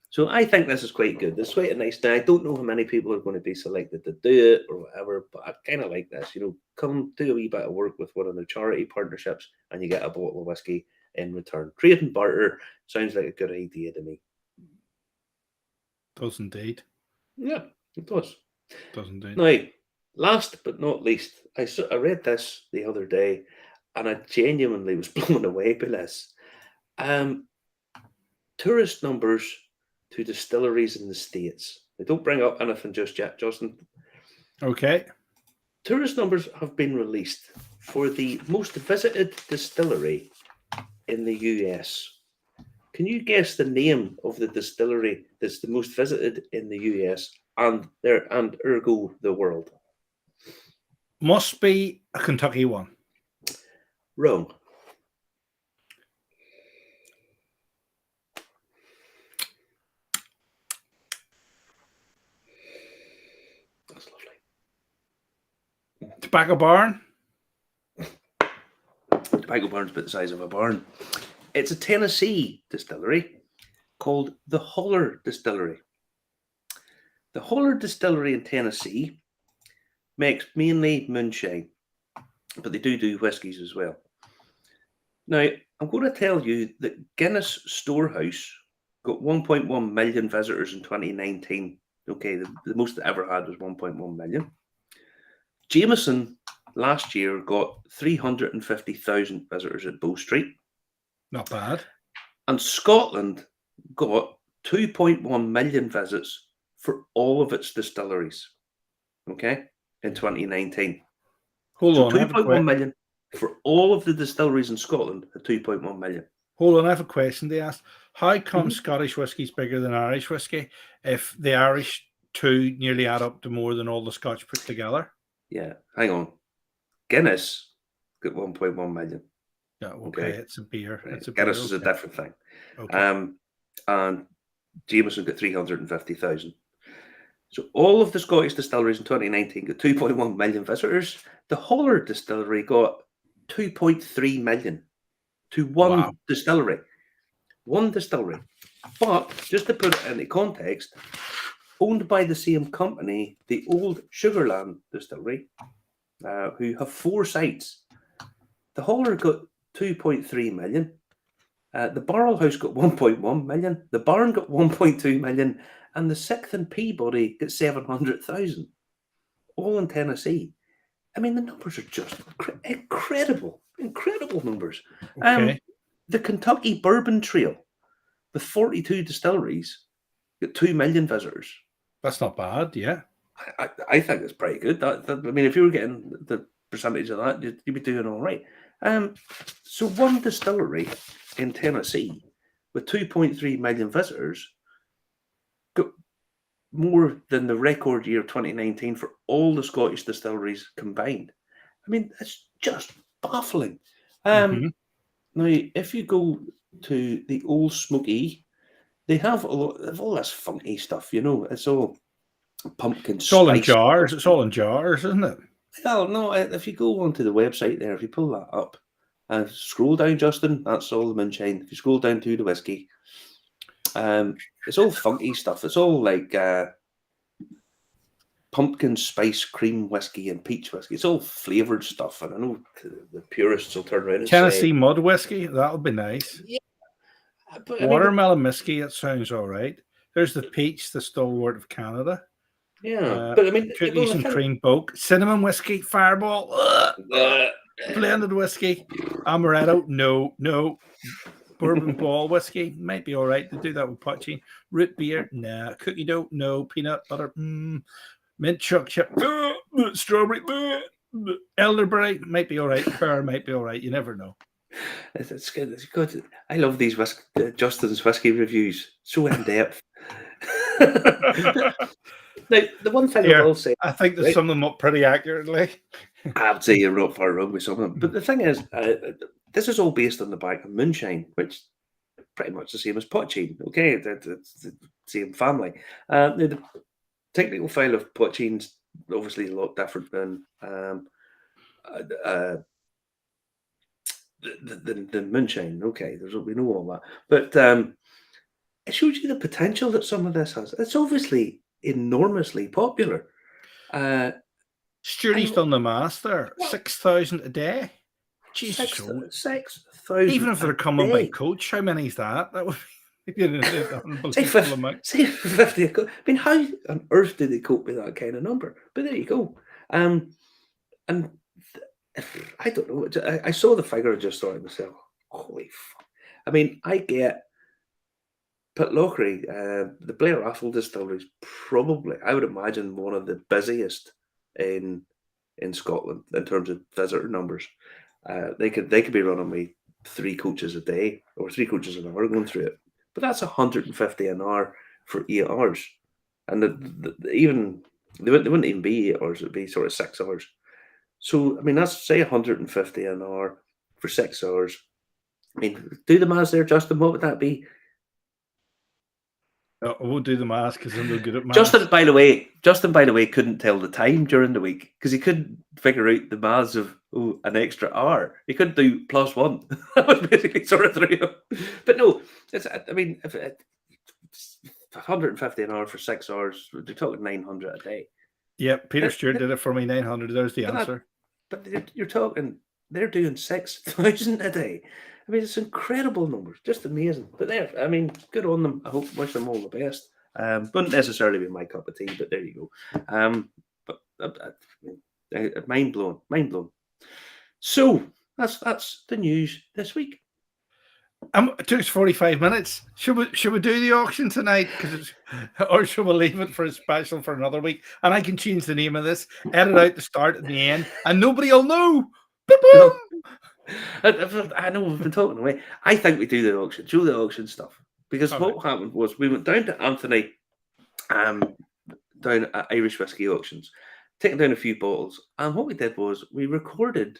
So I think this is quite good. It's quite a nice day. I don't know how many people are going to be selected to do it or whatever, but I kind of like this. Come do a wee bit of work with one of the charity partnerships, and you get a bottle of whiskey in return. Trade and barter sounds like a good idea to me. Does indeed. Yeah, it does. Does indeed. Now, last but not least, I read this the other day, and I genuinely was blown away by this. Tourist numbers to distilleries in the States. They don't bring up anything just yet, Justin. Okay. Tourist numbers have been released for the most visited distillery in the US. Can you guess the name of the distillery that's the most visited in the US and ergo the world? Must be a Kentucky one. Wrong. That's lovely. Tobacco Barn. Tobacco Barn's about the size of a barn. It's a Tennessee distillery called the Holler Distillery. The Holler Distillery in Tennessee makes mainly moonshine, but they do whiskies as well. Now, I'm going to tell you that Guinness Storehouse got 1.1 million visitors in 2019. Okay, the most it ever had was 1.1 million. Jameson last year got 350,000 visitors at Bow Street. Not bad. And Scotland got 2.1 million visits for all of its distilleries, okay, in 2019. Hold on. 2.1 million for all of the distilleries in Scotland at 2.1 million. Hold on, I have a question to ask. How come Scottish whiskey is bigger than Irish whiskey if the Irish two nearly add up to more than all the Scotch put together? Yeah, hang on. Guinness got 1.1 million. Yeah, okay. It's a beer. It's a Guinness beer, is a different thing. Okay. And Jameson got 350,000. So all of the Scottish distilleries in 2019 got 2.1 million visitors. The Holler Distillery got 2.3 million to one Wow. distillery. One distillery. But just to put it into context, owned by the same company, the old Sugarland distillery, who have 4 sites. The Holler got 2.3 million. The Barrel House got 1.1 million. The Barn got 1.2 million. And the 6th and Peabody got 700,000. All in Tennessee. I mean, the numbers are just incredible. Incredible numbers. Okay. The Kentucky Bourbon Trail, with 42 distilleries, got 2 million visitors. That's not bad. Yeah. I think it's pretty good. I mean, if you were getting the percentage of that, you'd be doing all right. So one distillery in Tennessee with 2.3 million visitors got more than the record year 2019 for all the Scottish distilleries combined. I mean, it's just baffling. Mhm. Now, if you go to the Old Smoky, they have all this funky stuff, you know. It's all pumpkin It's all in spice. jars. It's all in jars, isn't it? Well, no, if you go onto the website there, if you pull that up and scroll down, Justin, that's all the moonshine. If you scroll down to the whiskey, it's all funky stuff. It's all like pumpkin spice cream whiskey and peach whiskey. It's all flavoured stuff. And I know the purists will turn around and Tennessee say, mud whiskey. That'll be nice. yeah, but I mean, Watermelon whiskey. It sounds all right. There's the peach, the stalwart of Canada. yeah, but I mean, well, Cookies the and thing, cream boke, cinnamon whiskey, fireball, blended whiskey, amaretto, no, bourbon ball whiskey might be all right to do that with poaching. Root beer, nah. Cookie dough, no. Peanut butter, mint chocolate chip, strawberry, elderberry might be all right. Pear might be all right. You never know. it's good. It's good. I love these Justin's whiskey reviews. So in depth. Now, the one thing I Here, will say, I think they right, sum them up pretty accurately. I'd say you're not far wrong with some of them. But the thing is, this is all based on the back of moonshine, which pretty much the same as potchine. Okay, it's the same family. The technical file of potchine's obviously a lot different than the moonshine. Okay, we know all that, but it shows you the potential that some of this has. It's obviously enormously popular. Sturdy's And done the math there. what 6,000 a day. Jesus, 6,000 even if they're a coming by day. coach, how many is that? That would be an Say, unbelievable amount. say 50 I mean, how on earth do they cope with that kind of number? But there you go. And I don't know. I saw the figure and just thought to myself, holy fuck. I mean, I get Pitlochry, the Blair Atholl distillery is probably, I would imagine, one of the busiest in Scotland in terms of visitor numbers. They could be running me 3 coaches a day or 3 coaches an hour going through it. But that's 150 an hour for 8 hours. And even they wouldn't even be 8 hours, it'd be sort of 6 hours. So I mean that's say 150 an hour for 6 hours. I mean, do the maths there, Justin. What would that be? I won't do the maths because I'm no good at maths. Justin, by the way, couldn't tell the time during the week because he couldn't figure out the maths of an extra hour. He couldn't do +1. That was basically sort of through him. But no, I mean, if it's 150 an hour for 6 hours, we're talking 900 a day. Yep, Peter Stewart did it for me. 900. There's the But answer. But you're talking, they're doing 6,000 a day. I mean, it's incredible numbers, just amazing. But there, I mean, good on them. I wish them all the best. Wouldn't necessarily be my cup of tea, but there you go. But mind blown, mind blown. So that's the news this week. It took us 45 minutes. Should we do the auction tonight? Or should we leave it for a special for another week? And I can change the name of this, edit out the start and the end, and nobody will know. No. I know we've been talking away. I think we do the auction stuff. Because what happened was we went down to Anthony down at Irish Whisky Auctions, taking down a few bottles, and what we did was we recorded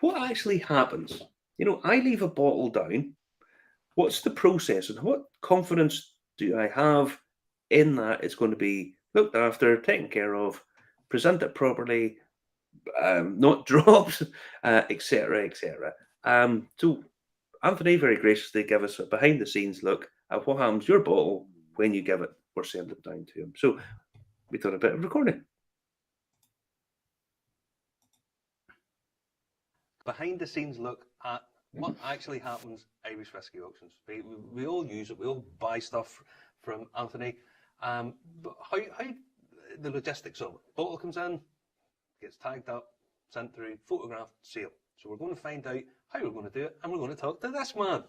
what actually happens. You know, I leave a bottle down. What's the process and what confidence do I have in that it's going to be looked after, taken care of, presented properly, not drops, etc., etc. So Anthony very graciously gave us a behind-the-scenes look at what happens to your bottle when you give it or send it down to him. So we done a bit of recording. Behind-the-scenes look at what actually happens at Irish Whisky Auctions. We all use it. We all buy stuff from Anthony. But how the logistics of it? Bottle comes in, gets tagged up, sent through, photographed, sealed. So we're going to find out how we're going to do it, and we're going to talk to this man.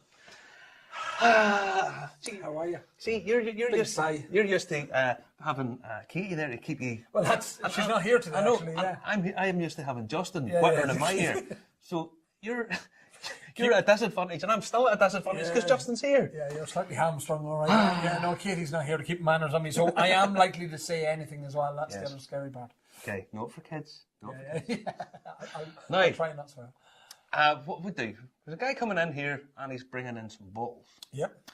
See, how are you? See, you're used to having Katie there to keep you. Well, she's not here today. I know. Actually, yeah. I'm used to having Justin whittering in my ear. So you're at a disadvantage, and I'm still at a disadvantage because Justin's here. Yeah, you're slightly hamstrung, all right. Yeah, no, Katie's not here to keep manners on me, so I am likely to say anything as well. That's the other scary part. Okay, not for kids. I'll try not to. What we do? There's a guy coming in here, and he's bringing in some bottles. Yep.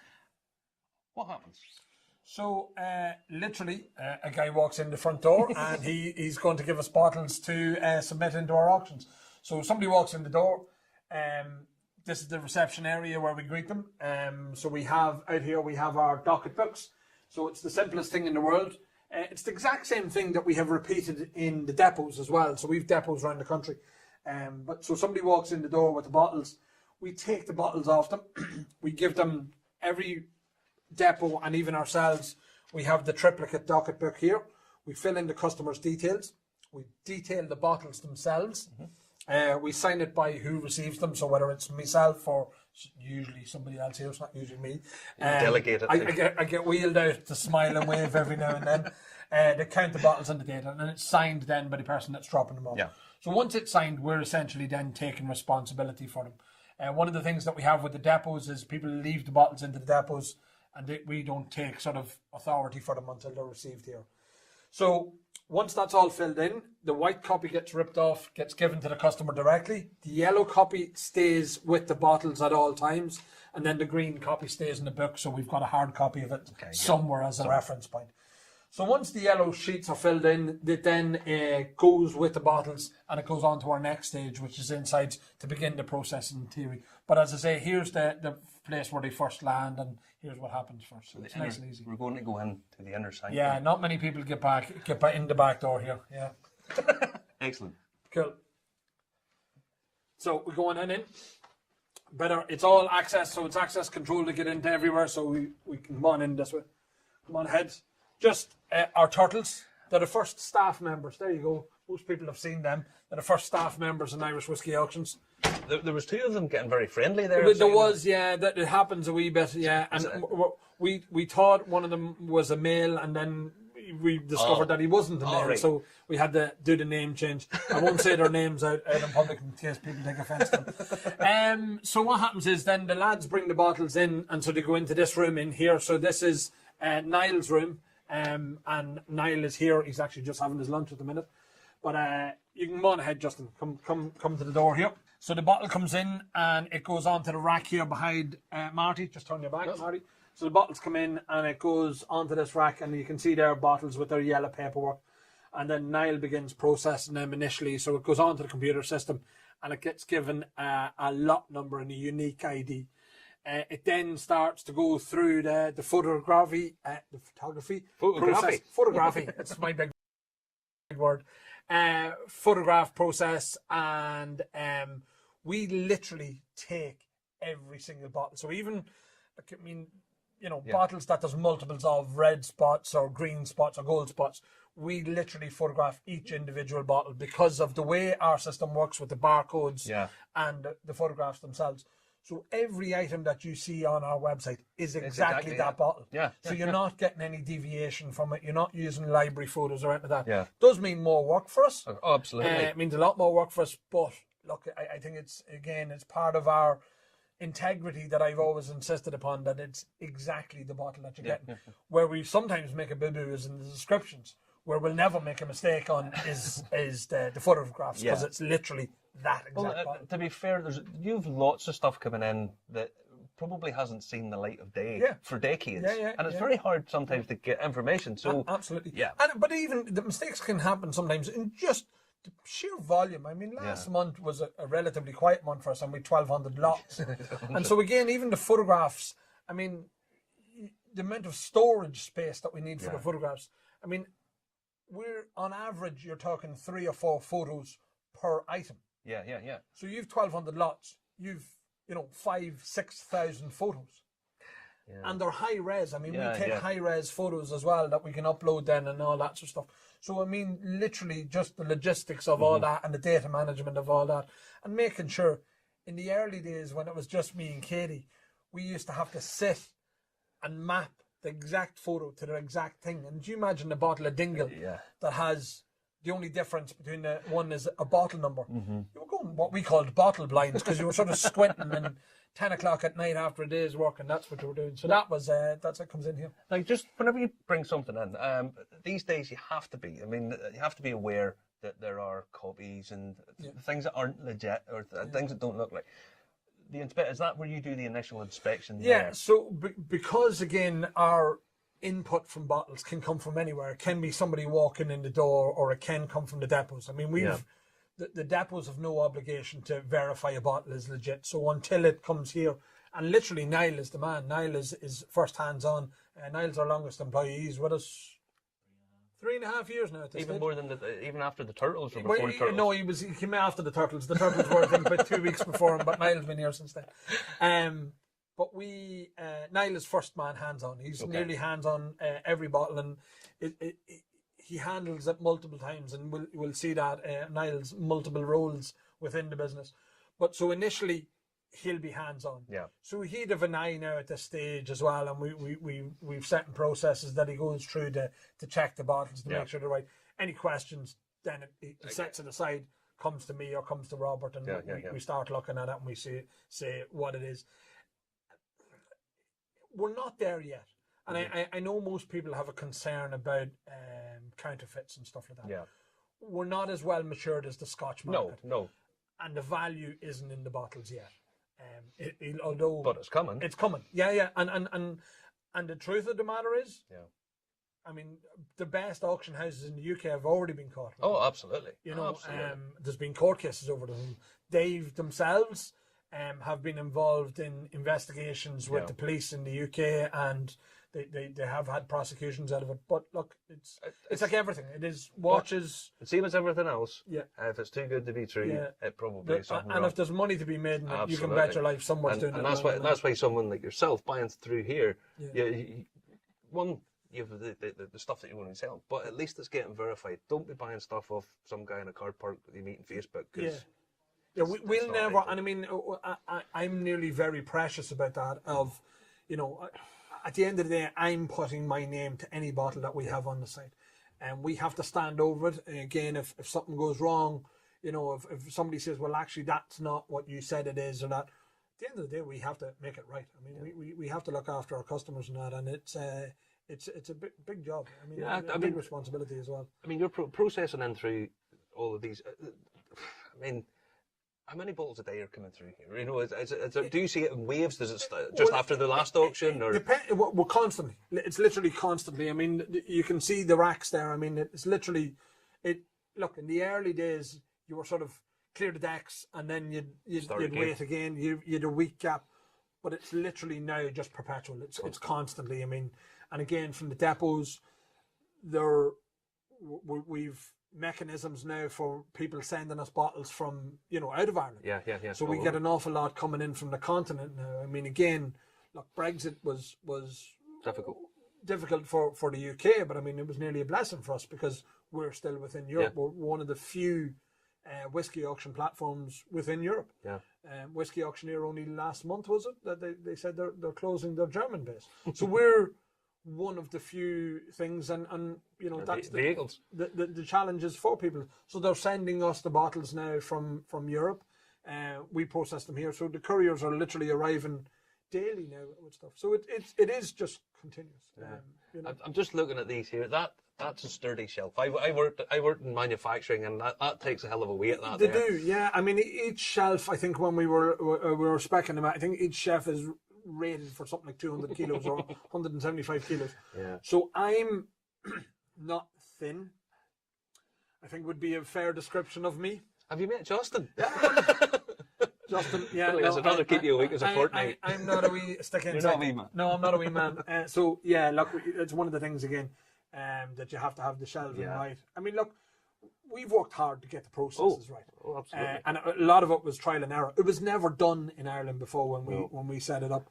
What happens? So, literally, a guy walks in the front door, and he's going to give us bottles to submit into our auctions. So somebody walks in the door. This is the reception area where we greet them. So we have out here, we have our docket books. So it's the simplest thing in the world. It's the exact same thing that we have repeated in the depots as well. So we've depots around the country. But so somebody walks in the door with the bottles. We take the bottles off them. We give them every depot, and even ourselves, we have the triplicate docket book here. We fill in the customer's details. We detail the bottles themselves. We sign it by who receives them. So whether it's myself or usually somebody else here, it's not usually me. Delegate it. I get wheeled out to smile and wave every now and then. They count the bottles on the data, and then it's signed then by the person that's dropping them off. Yeah. So once it's signed, we're essentially then taking responsibility for them. One of the things that we have with the depots is people leave the bottles into the depots, and we don't take sort of authority for them until they're received here. So once that's all filled in, the white copy gets ripped off, gets given to the customer directly. The yellow copy stays with the bottles at all times, and then the green copy stays in the book, so we've got a hard copy of it somewhere as a reference point. So once the yellow sheets are filled in, it then goes with the bottles, and it goes on to our next stage, which is inside to begin the process in theory. But as I say, here's the place where they first land, and here's what happens first. So it's nice and easy. We're going to go in to the inner side. Yeah, not many people get back in the back door here. Yeah. Excellent. Cool. So we're going in. Better, it's all access, so it's access control to get into everywhere, so we can come on in this way. Come on ahead. Just our turtles. They're the first staff members. There you go. Most people have seen them. They're the first staff members in Irish Whisky Auctions. There was two of them getting very friendly there. There was, yeah. That it happens a wee bit, yeah. And we thought one of them was a male, and then we discovered that he wasn't a male, right. So we had to do the name change. I won't say their names out in public in case people take offence to them. So what happens is then the lads bring the bottles in, and so they go into this room in here. So this is Niall's room. And Niall is here. He's actually just having his lunch at the minute. But you can go on ahead, Justin. Come to the door here. So the bottle comes in and it goes onto the rack here behind Marty. Just turn your back, Marty. So the bottles come in and it goes onto this rack, and you can see their bottles with their yellow paperwork. And then Niall begins processing them initially. So it goes onto the computer system and it gets given a lot number and a unique ID. It then starts to go through the photography. Photography. It's my big word. Photograph process, and we literally take every single bottle. So even, bottles that there's multiples of red spots or green spots or gold spots, we literally photograph each individual bottle because of the way our system works with the barcodes and the photographs themselves. So every item that you see on our website is exactly that bottle. Yeah. So you're not getting any deviation from it. You're not using library photos or anything like that. Yeah. Does mean more work for us. Oh, absolutely. It means a lot more work for us. But look, I think it's part of our integrity that I've always insisted upon, that it's exactly the bottle that you're getting. Where we sometimes make a boo-boo is in the descriptions. Where we'll never make a mistake on is the photographs, because it's literally that exact bottle. To be fair, you've lots of stuff coming in that probably hasn't seen the light of day for decades. And it's very hard sometimes to get information. So absolutely. Yeah. But even the mistakes can happen sometimes in just the sheer volume. I mean, last month was a relatively quiet month for us, and we had 1,200 lots. And so again, even the photographs. I mean, the amount of storage space that we need for the photographs. I mean, we're on average, you're talking 3 or 4 photos per item. Yeah. So you've 1,200 lots. You've 5,000-6,000 photos. Yeah. And they're high res. I mean, we take high res photos as well that we can upload then and all that sort of stuff. So I mean, literally just the logistics of all that and the data management of all that, and making sure. In the early days when it was just me and Katie, we used to have to sit and map the exact photo to the exact thing. And do you imagine a bottle of Dingle that has the only difference between the one is a bottle number? You were going what we called bottle blinds because you were sort of squinting and 10 o'clock at night after a day's work, and that's what you were doing. So that was that's what comes in here. Like, just whenever you bring something in, these days you have to be. I mean, you have to be aware that there are copies and things that aren't legit or things that don't look like. Is that where you do the initial inspection? Yeah, so because again our input from bottles can come from anywhere. It can be somebody walking in the door, or it can come from the depots. I mean, the depots have no obligation to verify a bottle is legit. So until it comes here, and literally Niall is the man. Niall is first hands on. Niall's our longest employee. He's with us 3.5 years now. At this even stage. more than even after the turtles or before the turtles. No, he came after the turtles. The turtles were I think about 2 weeks before him, but Niall's been here since then. But Niall is first man hands on. He's nearly hands on every bottle, and he handles it multiple times, and we'll see that Niall's multiple roles within the business. But so initially, he'll be hands on. Yeah. So he'd have an eye now at this stage as well, and we've set in processes that he goes through to check the bottles to make sure they're right. Any questions, then he sets it aside, comes to me or comes to Robert, and we start looking at it and we say what it is. We're not there yet. And I know most people have a concern about counterfeits and stuff like that. Yeah. We're not as well matured as the Scotch market. No. And the value isn't in the bottles yet. Although, but it's coming. It's coming. Yeah. And the truth of the matter is, I mean, the best auction houses in the UK have already been caught. Oh, absolutely. There's been court cases over them. They've themselves have been involved in investigations with the police in the UK, and they have had prosecutions out of it. But look, it's like everything. It is watches. The same as everything else. Yeah. If it's too good to be true, it probably is something wrong. If there's money to be made, you can bet your life someone's doing it. And that's why someone like yourself buying through here, you have the stuff that you want to sell, but at least it's getting verified. Don't be buying stuff off some guy in a car park that you meet on Facebook. We'll never, and I mean, I'm nearly very precious about that. At the end of the day, I'm putting my name to any bottle that we have on the site, and we have to stand over it. And again, if something goes wrong, if somebody says, well, actually, that's not what you said it is, or that, at the end of the day, we have to make it right. I mean, we have to look after our customers and that, and it's a big job. I mean, a big responsibility as well. I mean, you're processing in through all of these. I mean, how many bottles a day are coming through here? Do you see it in waves? Does it just after the last auction? Or we're constantly. It's literally constantly. I mean, you can see the racks there. I mean, it's literally. Look, in the early days, you were sort of clear the decks, and then you'd wait again. You'd a week gap, but it's literally now just perpetual. It's constantly. I mean, and again from the depots, we've mechanisms now for people sending us bottles from out of Ireland. Yeah. So we get an awful lot coming in from the continent now. I mean, again, look, Brexit was difficult for the UK, but I mean, it was nearly a blessing for us because we're still within Europe. We're one of the few whiskey auction platforms within Europe. Whisky Auctioneer only last month, was it, that they said they're closing their German base. So we're one of the few things, and that's the challenges for people. So they're sending us the bottles now from Europe. We process them here, so the couriers are literally arriving daily now with stuff. So it is just continuous. I'm just looking at these here. That's a sturdy shelf. I worked in manufacturing, and that takes a hell of a weight. They do, yeah. I mean, each shelf. I think when we were speccing them, I think each shelf is rated for something like 200 kilos or 175 kilos. Yeah. So I'm not thin. I think would be a fair description of me. Have you met Justin? Justin, yeah. Well, I'd rather keep you a week as a fortnight. I'm not a wee stick inside. You're not a wee man. No, I'm not a wee man. So, yeah, look, it's one of the things, again, that you have to have the shelving right. I mean, look, we've worked hard to get the processes right. Oh, absolutely. And a lot of it was trial and error. It was never done in Ireland before when we set it up.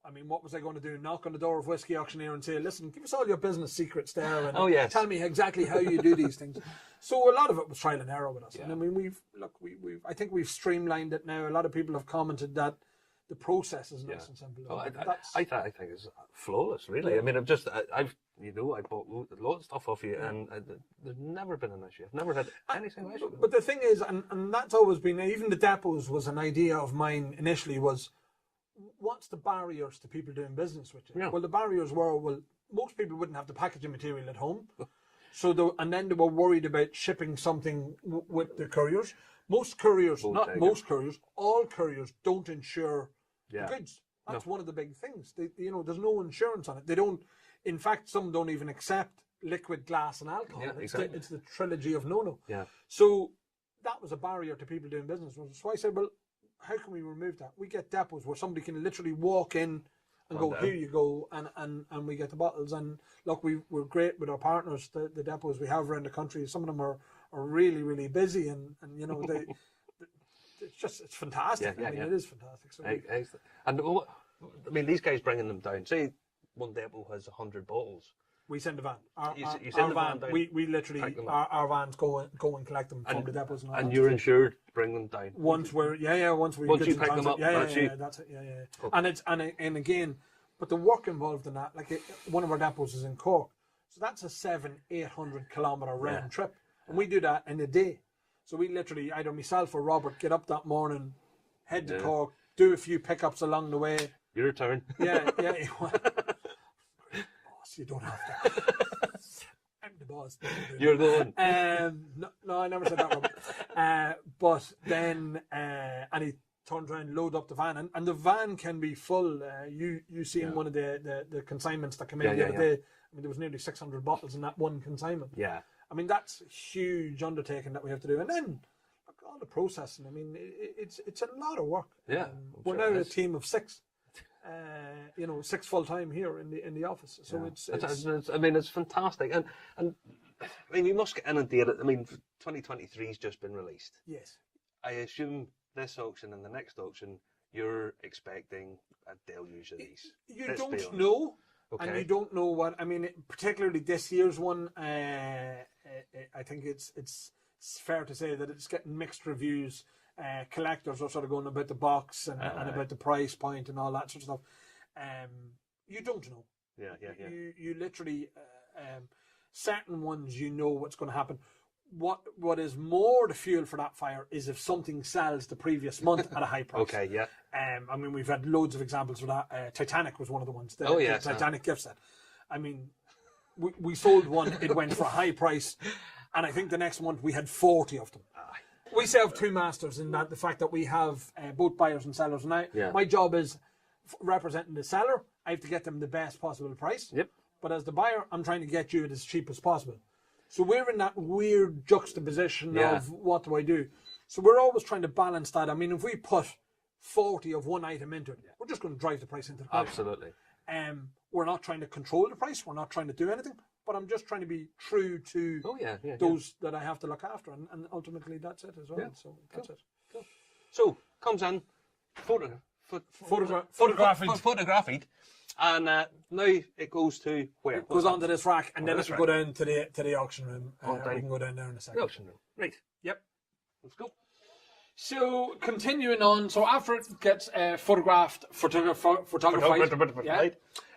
I mean, what was I going to do? Knock on the door of Whisky Auctioneer and say, listen, give us all your business secrets there and tell me exactly how you do these things. So a lot of it was trial and error with us. Yeah. And I mean, I think we've streamlined it now. A lot of people have commented that the process is nice and simple. Oh, I think it's flawless, really. Yeah. I mean, I bought loads of stuff off you, and there's never been an issue. I've never had anything issue. But the thing is, and that's always been, even the depots was an idea of mine initially, was what's the barriers to people doing business with you? Yeah. Well, the barriers were, most people wouldn't have the packaging material at home. And then they were worried about shipping something with the couriers. Most couriers, all couriers don't insure the goods. That's one of the big things. There's no insurance on it. They don't, in fact, some don't even accept liquid, glass and alcohol. Yeah, exactly. It's the trilogy of no-no. Yeah. So that was a barrier to people doing business. So I said, well, how can we remove that? We get depots where somebody can literally walk in and go, here you go, and we get the bottles. And look, we're great with our partners, the depots we have around the country. Some of them are really, really busy, and they it's fantastic. Yeah, it is fantastic. So and I mean, these guys bringing them down. Say one depot has 100 bottles. We send a van. You send the van down. We literally, our vans go and collect them from the depots. And you're insured to bring them down. Once you pick them up, that's it. Yeah. Okay. And again, but the work involved in that, like one of our depots is in Cork, so that's a 700-800 kilometre round trip, and we do that in a day. So we literally, either myself or Robert, get up that morning, head to Cork, do a few pickups along the way. Your turn. Yeah. You don't have to. I'm the boss. You're the one. No, I never said that, Robert. But then, and he turned around, load up the van, and the van can be full. You seen one of the consignments that came in the other day. I mean, there was nearly 600 bottles in that one consignment. Yeah. I mean, that's a huge undertaking that we have to do, and then all the processing. I mean, it's a lot of work. Yeah. We're now a team of 6. 6 full time here in the office. So it's I mean, it's fantastic, and I mean, we must get inundated. I mean, 2023's just been released. Yes. I assume this auction and the next auction, you're expecting a deluge of these. You don't know, and you don't know what. I mean, particularly this year's one. I think it's fair to say that it's getting mixed reviews. Collectors are sort of going about the box and about the price point and all that sort of stuff. You don't know. Yeah. You literally, certain ones, you know what's going to happen. What is more the fuel for that fire is if something sells the previous month at a high price. Okay, yeah. I mean, we've had loads of examples of that. Titanic was one of the ones. The Titanic gift set. I mean, we sold one, it went for a high price, and I think the next month we had 40 of them. We serve two masters in that the fact that we have both buyers and sellers. And my job is representing the seller. I have to get them the best possible price. Yep. But as the buyer, I'm trying to get you it as cheap as possible. So we're in that weird juxtaposition of what do I do? So we're always trying to balance that. I mean, if we put 40 of one item into it, we're just going to drive the price into the price. Absolutely. We're not trying to control the price. We're not trying to do anything. But I'm just trying to be true to those that I have to look after, and ultimately that's it as well. Yeah. So that's it. Cool. So comes in photographed, and now it goes to where? It goes onto this rack, and then it will go down to the auction room. We can go down there in a second. The auction room, right? Yep. Let's go. So continuing on, so after it gets photographed, photographed,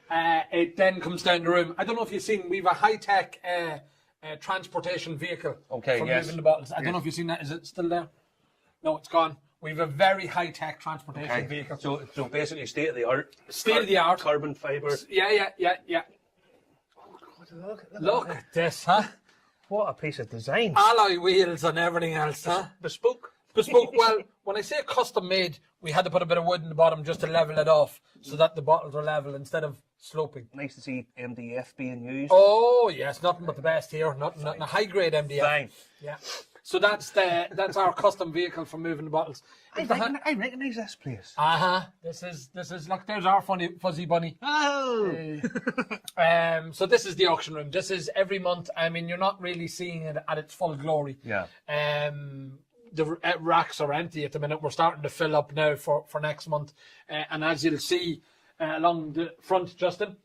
it then comes down the room. I don't know if you've seen, we have a high-tech transportation vehicle for moving the bottles. I don't know if you've seen that. Is it still there? No, it's gone. We have a very high-tech transportation vehicle. So basically state-of-the-art. State-of-the-art. Carbon fibres. Yeah. Oh, God, look at this, huh? What a piece of design. Alloy wheels and everything else, huh? Bespoke. Bespoke. Well, when I say custom made, we had to put a bit of wood in the bottom just to level it off so that the bottles are level instead of sloping. Nice to see MDF being used. Oh yes, nothing but the best here. Nothing a high grade MDF. Fine. Yeah. So that's our custom vehicle for moving the bottles. I recognise this place. This is look. There's our funny fuzzy bunny. Oh. So this is the auction room. This is every month. I mean, you're not really seeing it at its full glory. Yeah. The racks are empty at the minute. We're starting to fill up now for next month. And as you'll see along the front, Justin,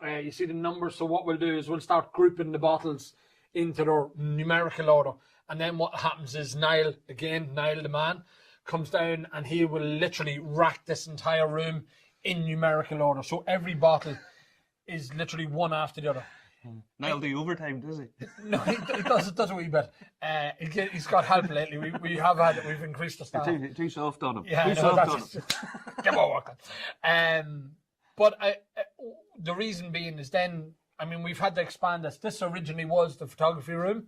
you see the numbers. So what we'll do is we'll start grouping the bottles into their numerical order. And then what happens is Niall the man, comes down and he will literally rack this entire room in numerical order. So every bottle is literally one after the other. Niall do overtime, does he? No, he does a wee bit. He's got help lately. We've increased the staff. Too soft on him. Yeah, too soft on him. Get more work on. But the reason being is then, I mean, we've had to expand this. This originally was the photography room,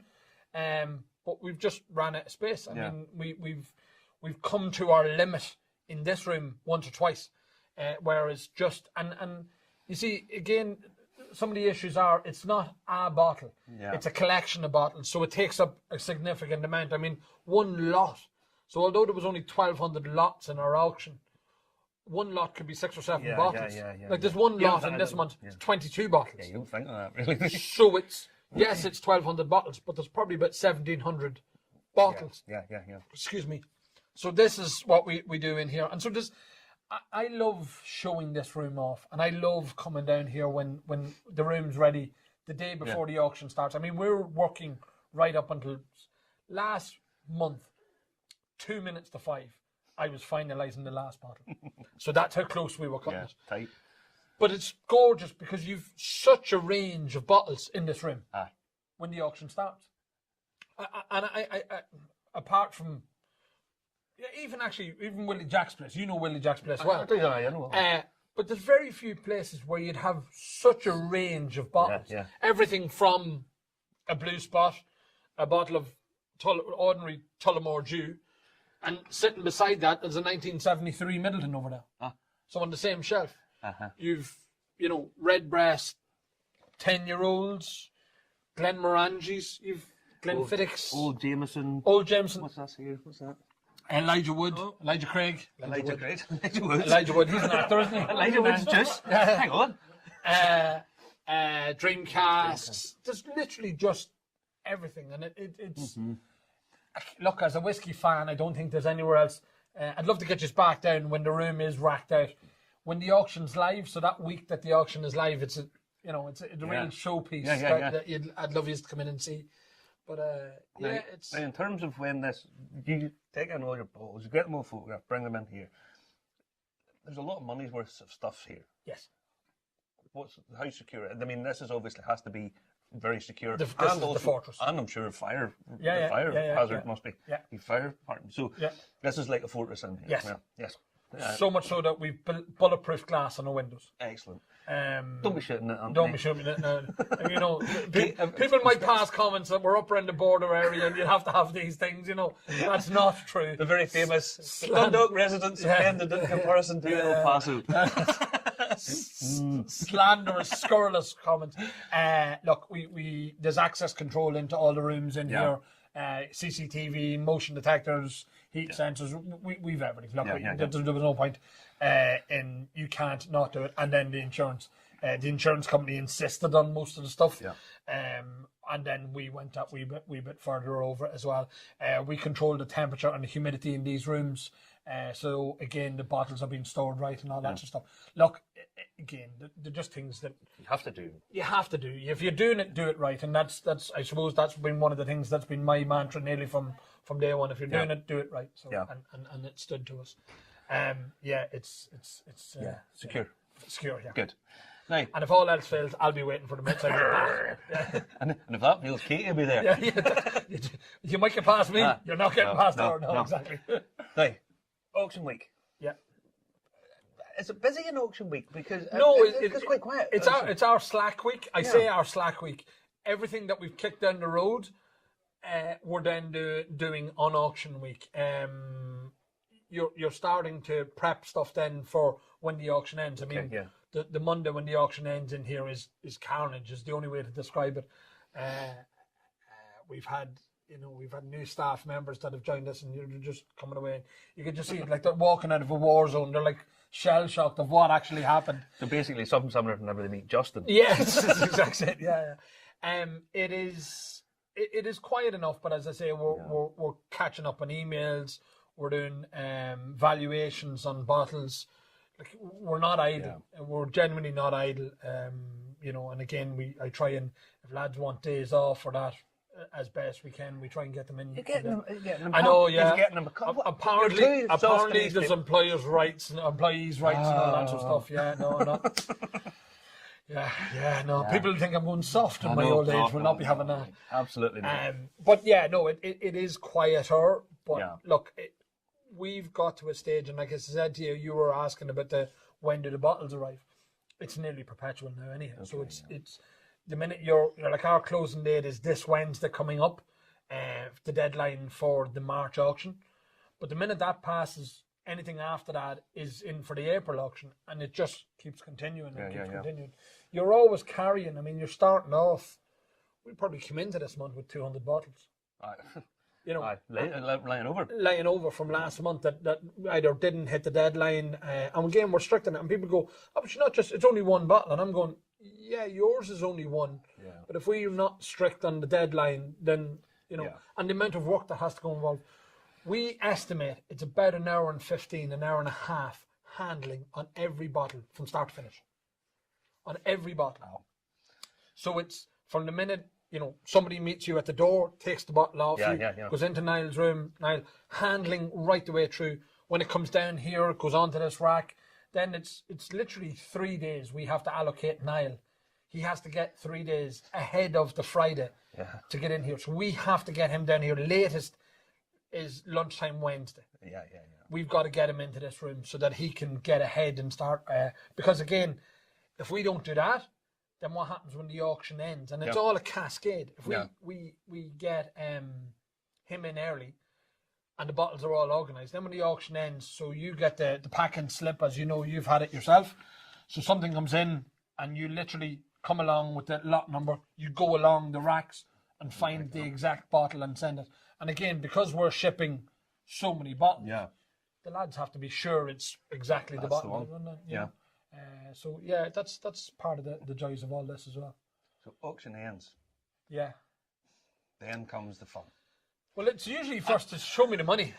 but we've just ran out of space. I mean, we've come to our limit in this room once or twice, whereas just and you see again. Some of the issues are it's not a bottle, it's a collection of bottles, so it takes up a significant amount. I mean, one lot. So although there was only 1,200 lots in our auction, one lot could be 6 or 7 bottles. Like there's one lot in this month, it's 22 bottles. Yeah, you don't think of that, really. So it's 1,200 bottles, but there's probably about 1,700 bottles. Yeah. Excuse me. So this is what we do in here, and so this. I love showing this room off, and I love coming down here when the room's ready the day before the auction starts. I mean, we're working right up until last month, 2 minutes to 5. I was finalising the last bottle. So that's how close we were cutting it. Tight. But it's gorgeous because you've such a range of bottles in this room when the auction starts. And I apart from... Even Willie Jack's place. You know Willie Jack's place well. I know. But there's very few places where you'd have such a range of bottles. Yeah. Everything from a Blue Spot, a bottle of ordinary Tullamore Dew, and sitting beside that there's a 1973 Middleton over there. So on the same shelf, you've Redbreast 10-year-olds, Glenmorangies, you've Glenfiddichs, Old Jameson. What's that here? What's that? Elijah Wood, Elijah Craig. Elijah Wood, he's an actor, isn't he? Elijah Wood's just. Hang on. Dream casks. There's literally just everything. And it's... Look, as a whiskey fan, I don't think there's anywhere else. I'd love to get you back down when the room is racked out. When the auction's live, so that week that the auction is live, it's a real showpiece that I'd love you to come in and see. But it's... Now, in terms of when you take in all your bottles, you get them all photographed, bring them in here. There's a lot of money's worth of stuff here. Yes. How secure? I mean, this obviously has to be very secure. This is the fortress. And I'm sure fire hazard must be. Yeah. The fire department. So this is like a fortress in here. Yes. Well, yes. So much so that we've bulletproof glass on the windows. Excellent. Don't be shooting it. Don't be shooting it. No. People might pass comments that we're up around the border area and you have to have these things. That's not true. The very famous Dundalk residents offended in comparison to El Paso. Slanderous, scurrilous comments. Look, we there's access control into all the rooms in here. CCTV, motion detectors, heat sensors. We've everything. Look, there was no point in you can't not do it. And then the insurance company insisted on most of the stuff. And then we went that wee bit further over as well. We control the temperature and the humidity in these rooms. So again, the bottles are being stored right and all that sort of stuff. Look, again, they're just things that you have to do. You have to do. If you're doing it, do it right. And that's I suppose that's been one of the things that's been my mantra nearly from day one. If you're doing it, do it right. So and it stood to us. It's secure. Secure, yeah. Good. Now, and if all else fails, I'll be waiting for the outside of the pass. And if that fails, Katie will be there. You might get past me. You're not getting past her. No, exactly. Now, auction week. Yeah. Is it busy in auction week? Because it's quite quiet. It's our slack week. I say our slack week. Everything that we've kicked down the road, we're then doing on auction week. You're starting to prep stuff then for when the auction ends. I mean, the Monday when the auction ends in here is carnage. Is the only way to describe it. We've had new staff members that have joined us, and you're just coming away. You can just see it like they're walking out of a war zone. They're like shell shocked of what actually happened. So basically, something similar whenever they meet Justin. Yes, that's exactly it. Yeah. It is quiet enough, but as I say, we're catching up on emails. We're doing valuations on bottles. Like, we're not idle. Yeah. We're genuinely not idle. And again, I try and, if lads want days off for that, as best we can, we try and get them in. You're getting them. I know, yeah. You're getting them apparently there's employers' rights and employees' rights and all that sort of stuff. Yeah, no. No. People think I'm going soft in my old age. We'll not be having that. Absolutely not. But yeah, no, it is quieter. But look, we've got to a stage, and like I said to you, you were asking about when do the bottles arrive. It's nearly perpetual now, anyhow. Okay, so it's the minute you're like, our closing date is this Wednesday coming up, the deadline for the March auction. But the minute that passes, anything after that is in for the April auction, and it just keeps continuing and keeps continuing. You're always carrying. I mean, you're starting off. We probably came into this month with 200 bottles. Laying over from last month that either didn't hit the deadline, and again we're strict on it. And people go, "Oh, but it's only one bottle," and I'm going, "Yeah, yours is only one, but if we're not strict on the deadline, then and the amount of work that has to go involved." We estimate it's about an hour and 15, an hour and a half handling on every bottle from start to finish. On every bottle. Wow. So it's from the minute, somebody meets you at the door, takes the bottle off goes into Niall's room, Niall, handling right the way through. When it comes down here, it goes onto this rack. Then it's literally 3 days we have to allocate Niall. He has to get 3 days ahead of the Friday to get in here. So we have to get him down here. Latest is lunchtime Wednesday. Yeah. We've got to get him into this room so that he can get ahead and start. Because again, if we don't do that, then what happens when the auction ends? And it's all a cascade. If we get him in early and the bottles are all organised, then when the auction ends, so you get the packing slip, as you know, you've had it yourself. So something comes in and you literally come along with the lot number, you go along the racks and find the exact bottle and send it. And again, because we're shipping so many bottles, the lads have to be sure it's exactly the bottle. So that's part of the joys of all this as well. So auction ends. Yeah. Then comes the fun. Well, it's usually first to show me the money.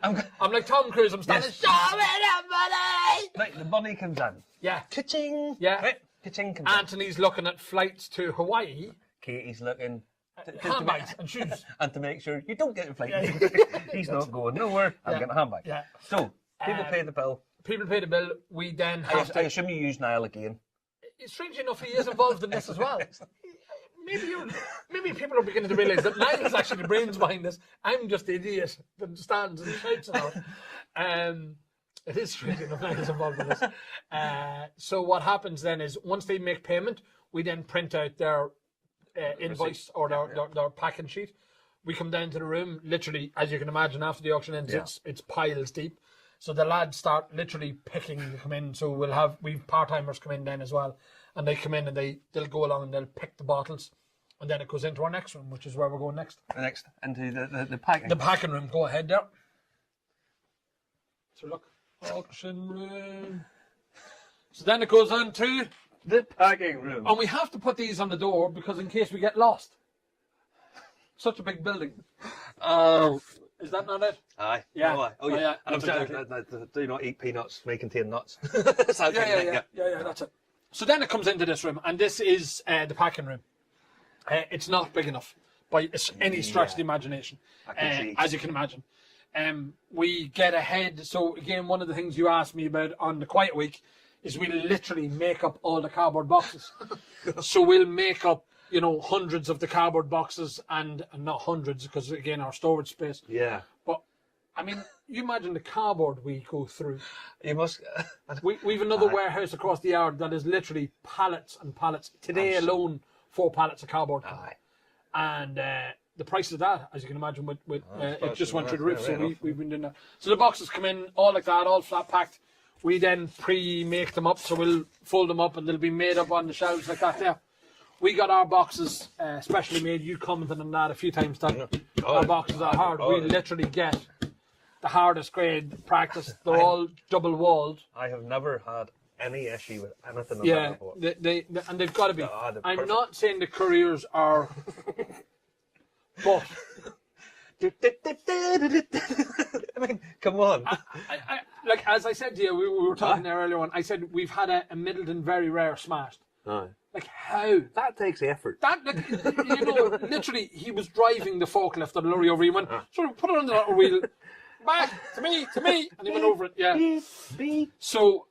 I'm like Tom Cruise. I'm standing. Show me the money. Right, the money comes in. Yeah. Ka-ching. Yeah. Right, ka-ching comes Anthony's looking at flights to Hawaii. Katie's looking. Handbags and shoes. And to make sure you don't get a flight. He's not going nowhere. I'm getting a handbag. Yeah. So, people pay the bill. People pay the bill. We then have I assume you use Niall again. Strangely enough, he is involved in this as well. Maybe people are beginning to realise that Niall is actually the brains behind this. I'm just the idiot that stands and shouts about it. It is strange enough Niall is involved in this. So what happens then is, once they make payment, we then print out their invoice or their packing sheet. We come down to the room, literally, as you can imagine, after the auction ends, it's piles deep. So the lads start literally picking to come in. So we've part-timers come in then as well. And they come in and they'll go along and they'll pick the bottles. And then it goes into our next room, which is where we're going next. Next, into the packing. The packing room. Go ahead there. So look, auction room. So then it goes on to the packing room. And we have to put these on the door because in case we get lost. Such a big building. Is that not it? Aye. Yeah. Oh, yeah. And do not eat peanuts, may contain nuts. Yeah, that's it. So then it comes into this room, and this is the packing room. It's not big enough by any stretch of the imagination, as you can imagine. We get ahead. So again, one of the things you asked me about on the quiet week is we literally make up all the cardboard boxes. So we'll make up, hundreds of the cardboard boxes, and not hundreds because again our storage space. Yeah. But I mean, you imagine the cardboard we go through. You must. We've another warehouse across the yard that is literally pallets and pallets. Today alone, 4 pallets of cardboard. Aye. And the price of that, as you can imagine, it just went through the roof. So we've been doing that. So the boxes come in all like that, all flat packed. We then pre-make them up, so we'll fold them up and they'll be made up on the shelves like that there. We got our boxes specially made. You commented on that a few times, Tom. Our boxes are hard. We literally get the hardest grade practice. They're all double walled. I have never had any issue with anything of Yeah, that before. and they've got to be. I'm perfect. not saying the couriers are, but I mean, come on. I, like as I said to you, we were talking there earlier on. I said we've had a Middleton very rare smashed. Like how? That takes effort. That, like, you know, literally, he was driving the forklift of the lorry over. He went, sort of put it on the other wheel, back to me, and he went over it. Yeah. So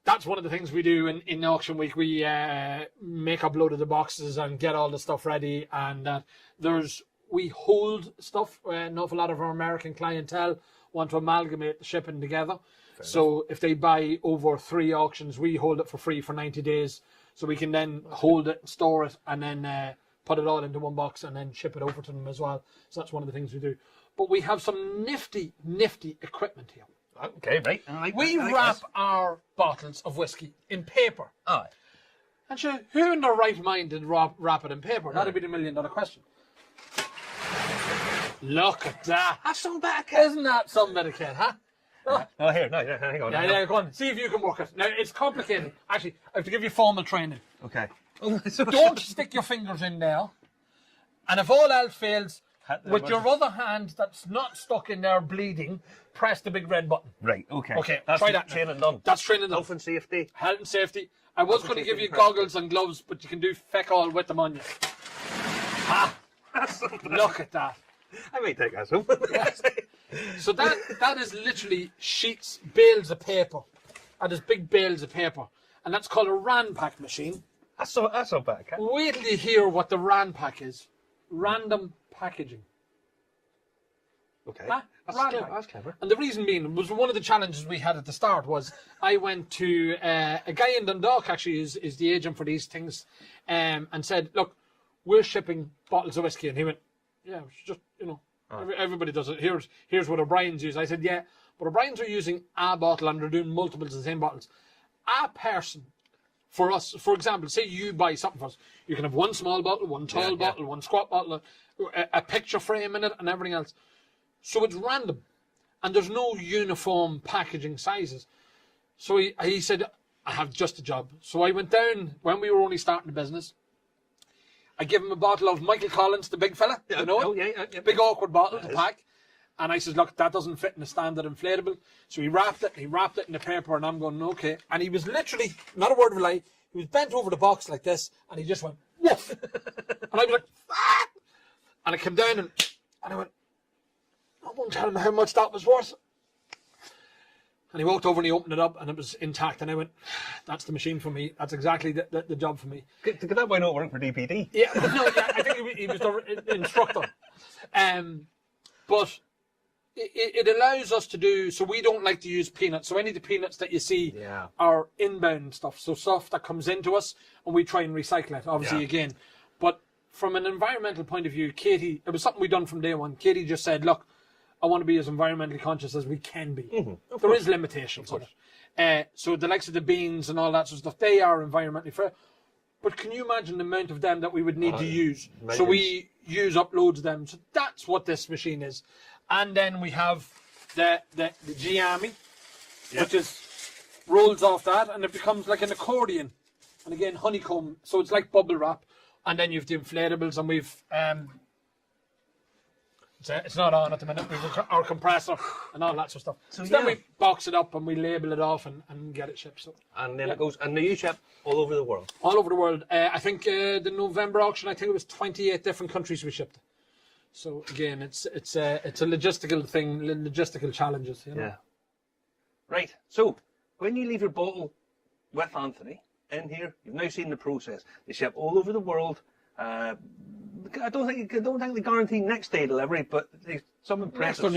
that's one of the things we do in auction week. We make up load of the boxes and get all the stuff ready, and we hold stuff. An awful lot of our American clientele want to amalgamate the shipping together. So if they buy over 3 auctions, we hold it for free for 90 days. So we can then hold it, store it, and then put it all into one box and then ship it over to them as well. So that's one of the things we do. But we have some nifty equipment here. Okay, right. We wrap our bottles of whiskey in paper. Aye. And sure, who in their right mind did wrap it in paper? That'd be the $1 million question. Look at that. That's some better kit. Isn't that some better kit, huh? Oh, here, no, hang on. Yeah, go on. See if you can work it. Now, it's complicated. Actually, I have to give you formal training. Okay. Don't stick your fingers in there. And if all else fails, with your other hand that's not stuck in there bleeding, press the big red button. Right, okay. Okay, that's try that. Training done. That's training done. Health and safety. Health and safety. I was going to give you goggles and gloves, but you can do feck all with them on you. Look at that. I may take that home. So that is literally sheets, bales of paper. That is big bales of paper. And that's called a Ranpack machine. That's so bad kit. Wait till you hear what the Ranpack is. Random packaging. Okay. That's clever. And the reason being was one of the challenges we had at the start was I went to a guy in Dundalk, actually is the agent for these things, and said, look, we're shipping bottles of whiskey. And he went, yeah, it's just, you know, everybody does it. Here's what O'Brien's use. I said, yeah, but O'Brien's are using a bottle and they're doing multiples of the same bottles. A person, for us, for example, say you buy something for us, you can have one small bottle, one tall bottle, one squat bottle, a picture frame in it and everything else. So it's random. And there's no uniform packaging sizes. So he said, I have just a job. So I went down when we were only starting the business. I give him a bottle of Michael Collins, the big fella, you know it? Big awkward bottle to pack. And I says, look, that doesn't fit in the standard inflatable. So he wrapped it in the paper, and I'm going, okay. And he was literally, not a word of a lie, he was bent over the box like this, and he just went, woof. And I was like, ah! And I came down, and I went, I won't tell him how much that was worth. And he walked over and he opened it up and it was intact. And I went, that's the machine for me. That's exactly the job for me. Could that why not work for DPD? Yeah, no, yeah, I think he was the instructor. But it allows us to do, so we don't like to use peanuts. So any of the peanuts that you see are inbound stuff. So stuff that comes into us and we try and recycle it, obviously, again. But from an environmental point of view, Katie, it was something we done from day one. Katie just said, look, I want to be as environmentally conscious as we can be. Mm-hmm. There is limitations on it. So the likes of the beans and all that sort of stuff, they are environmentally fair. But can you imagine the amount of them that we would need to use? Millions. So we use up loads of them. So that's what this machine is. And then we have the Giami, which is rolls off that and it becomes like an accordion. And again, honeycomb. So it's like bubble wrap. And then you have the inflatables and we've... it's not on at the minute. We've our compressor and all that sort of stuff. So then we box it up and we label it off and get it shipped. So and then it goes. And you ship all over the world. All over the world. I think the November auction. I think it was 28 different countries we shipped. So again, it's a logistical thing, logistical challenges. You know? Yeah. Right. So when you leave your bottle with Anthony in here, you've now seen the process. They ship all over the world. I don't think they guarantee next day delivery, but some impressive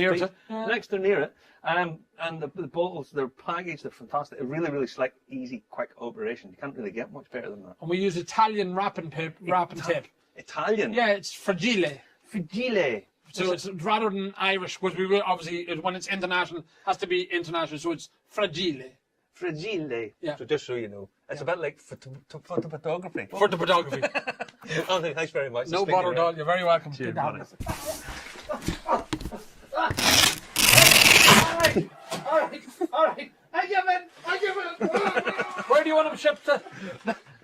next or near it. And the bottles, they're packaged, they're fantastic. A really, really slick, easy, quick operation. You can't really get much better than that. And we use Italian wrapping tape. Italian? Yeah, it's fragile. Fragile. So it's rather than Irish, because we will obviously, when it's international, has to be international. So it's fragile. Fragile. Yeah. So just so you know, it's a bit like photography. For the photography. Anthony, thanks very much. No bother at all. You're very welcome. Cheers, Good to have buddy. you. All right. I give it. Where do you want them shipped to?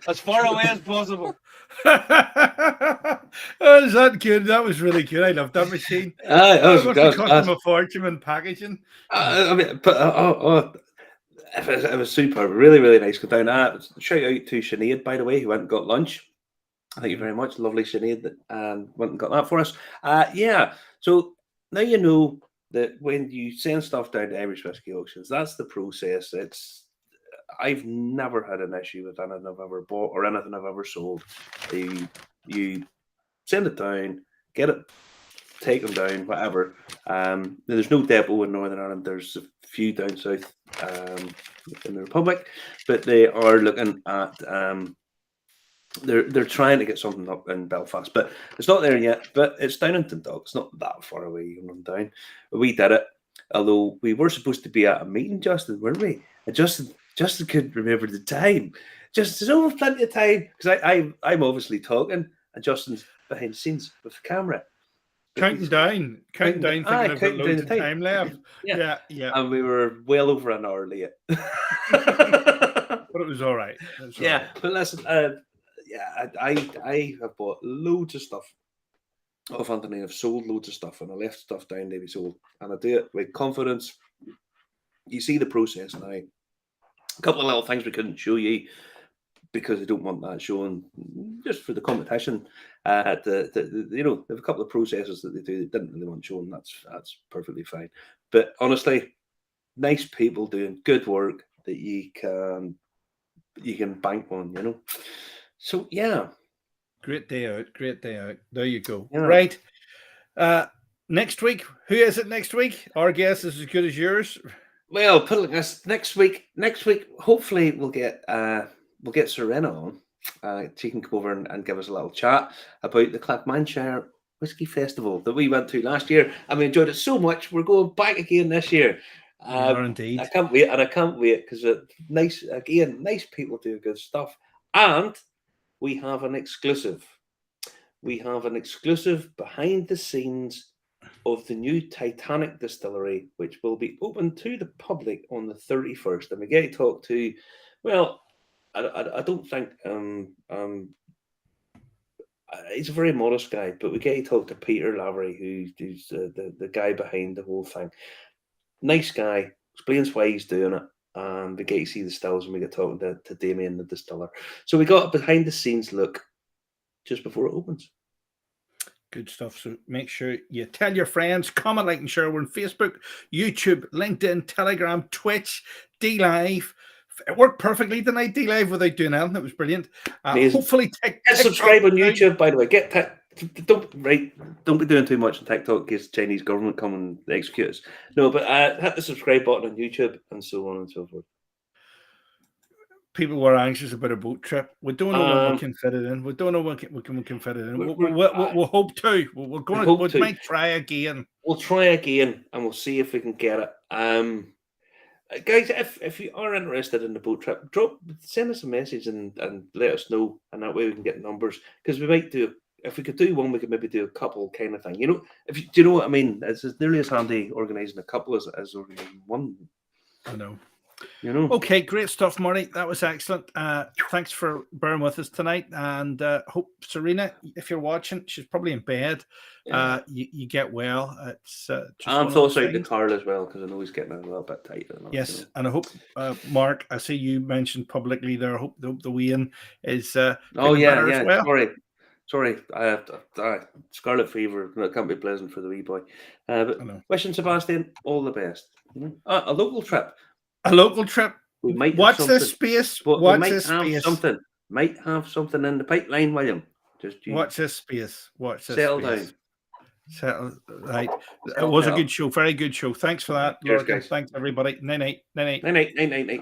As far away as possible. Oh, is that good? That was really good. I love that machine. That It must have cost them a fortune in packaging. I mean, but it was superb. Really, really nice. Go down. Shout out to Sinead, by the way, who went and got lunch. Thank you very much, lovely Sinead, that went and got that for us. Yeah. So now you know that when you send stuff down to Irish Whisky Auctions, that's the process. I've never had an issue with anything I've ever bought or anything I've ever sold. You send it down, get it, take them down, whatever. There's no depot in Northern Ireland. There's a few down south in the Republic, but they are looking at. They're trying to get something up in Belfast, but it's not there yet. But it's down in Dundalk. It's not that far away. You can run down. We did it, although we were supposed to be at a meeting, Justin, weren't we? And Justin couldn't remember the time. There's over plenty of time because I'm obviously talking and Justin's behind the scenes with the camera. Counting down, thinking I've got loads of time left. Yeah. And we were well over an hour late. But it was all right. Yeah, but listen, I have bought loads of stuff off Anthony. I've sold loads of stuff and I left stuff down to be sold. And I do it with confidence. You see the process now. A couple of little things we couldn't show you because I don't want that shown just for the competition. They have a couple of processes that they do that didn't really want shown. That's perfectly fine. But honestly, nice people doing good work that you can bank on, you know. So yeah. Great day out. There you go. Yeah. Right. Next week, who is it next week? Our guess is as good as yours. Well, put it like this: next week, hopefully we'll get Serena on. She can come over and give us a little chat about the Clackmannshire Whisky Festival that we went to last year, and we enjoyed it so much. We're going back again this year. Indeed. I can't wait because nice people do good stuff, and we have an exclusive. We have an exclusive behind the scenes of the new Titanic distillery, which will be open to the public on the 31st. And we get to talk to, well, I don't think he's a very modest guy, but we get to talk to Peter Lavery, who's the guy behind the whole thing. Nice guy, explains why he's doing it, and we get to see the stills and we get talking to Damien, the distiller. So we got a behind the scenes look just before it opens. Good stuff. So make sure you tell your friends, comment, like, and share. We're on Facebook, YouTube, LinkedIn, Telegram, Twitch, D-Live. It worked perfectly tonight, D-Live, without doing anything. It was brilliant. Hopefully, get subscribe on YouTube, by the way. Don't be doing too much on TikTok in case the Chinese government come and execute us. No, but hit the subscribe button on YouTube and so on and so forth. People were anxious about a boat trip. We don't know when we can fit it in. We don't know when we can fit it in. We'll hope to. We might try again. We'll try again, and we'll see if we can get it. Guys, if you are interested in the boat trip, send us a message and let us know, and that way we can get numbers. Because we might do. If we could do one, we could maybe do a couple kind of thing. You know, do you know what I mean? It's nearly as handy organising a couple as organising one. I know. You know. Okay, great stuff, Marty. That was excellent. Thanks for bearing with us tonight, and hope Serena, if you're watching, she's probably in bed. Yeah. You get well. It's I'm thoughts out to Carl as well because I know he's getting a little bit tight. Yes, you know. And I hope Mark. I see you mentioned publicly there. I hope the wean is. Better as well. Sorry. Scarlet fever. It can't be pleasant for the wee boy. But wishing Sebastian all the best. A local trip. A local trip. We might watch this space. Watch this space. Something. Might have something in the pipeline, William. Just watch this space. Settle down. Settle. Right. It was a good show. Very good show. Thanks for that. Cheers, guys. Thanks, everybody. Night. Night.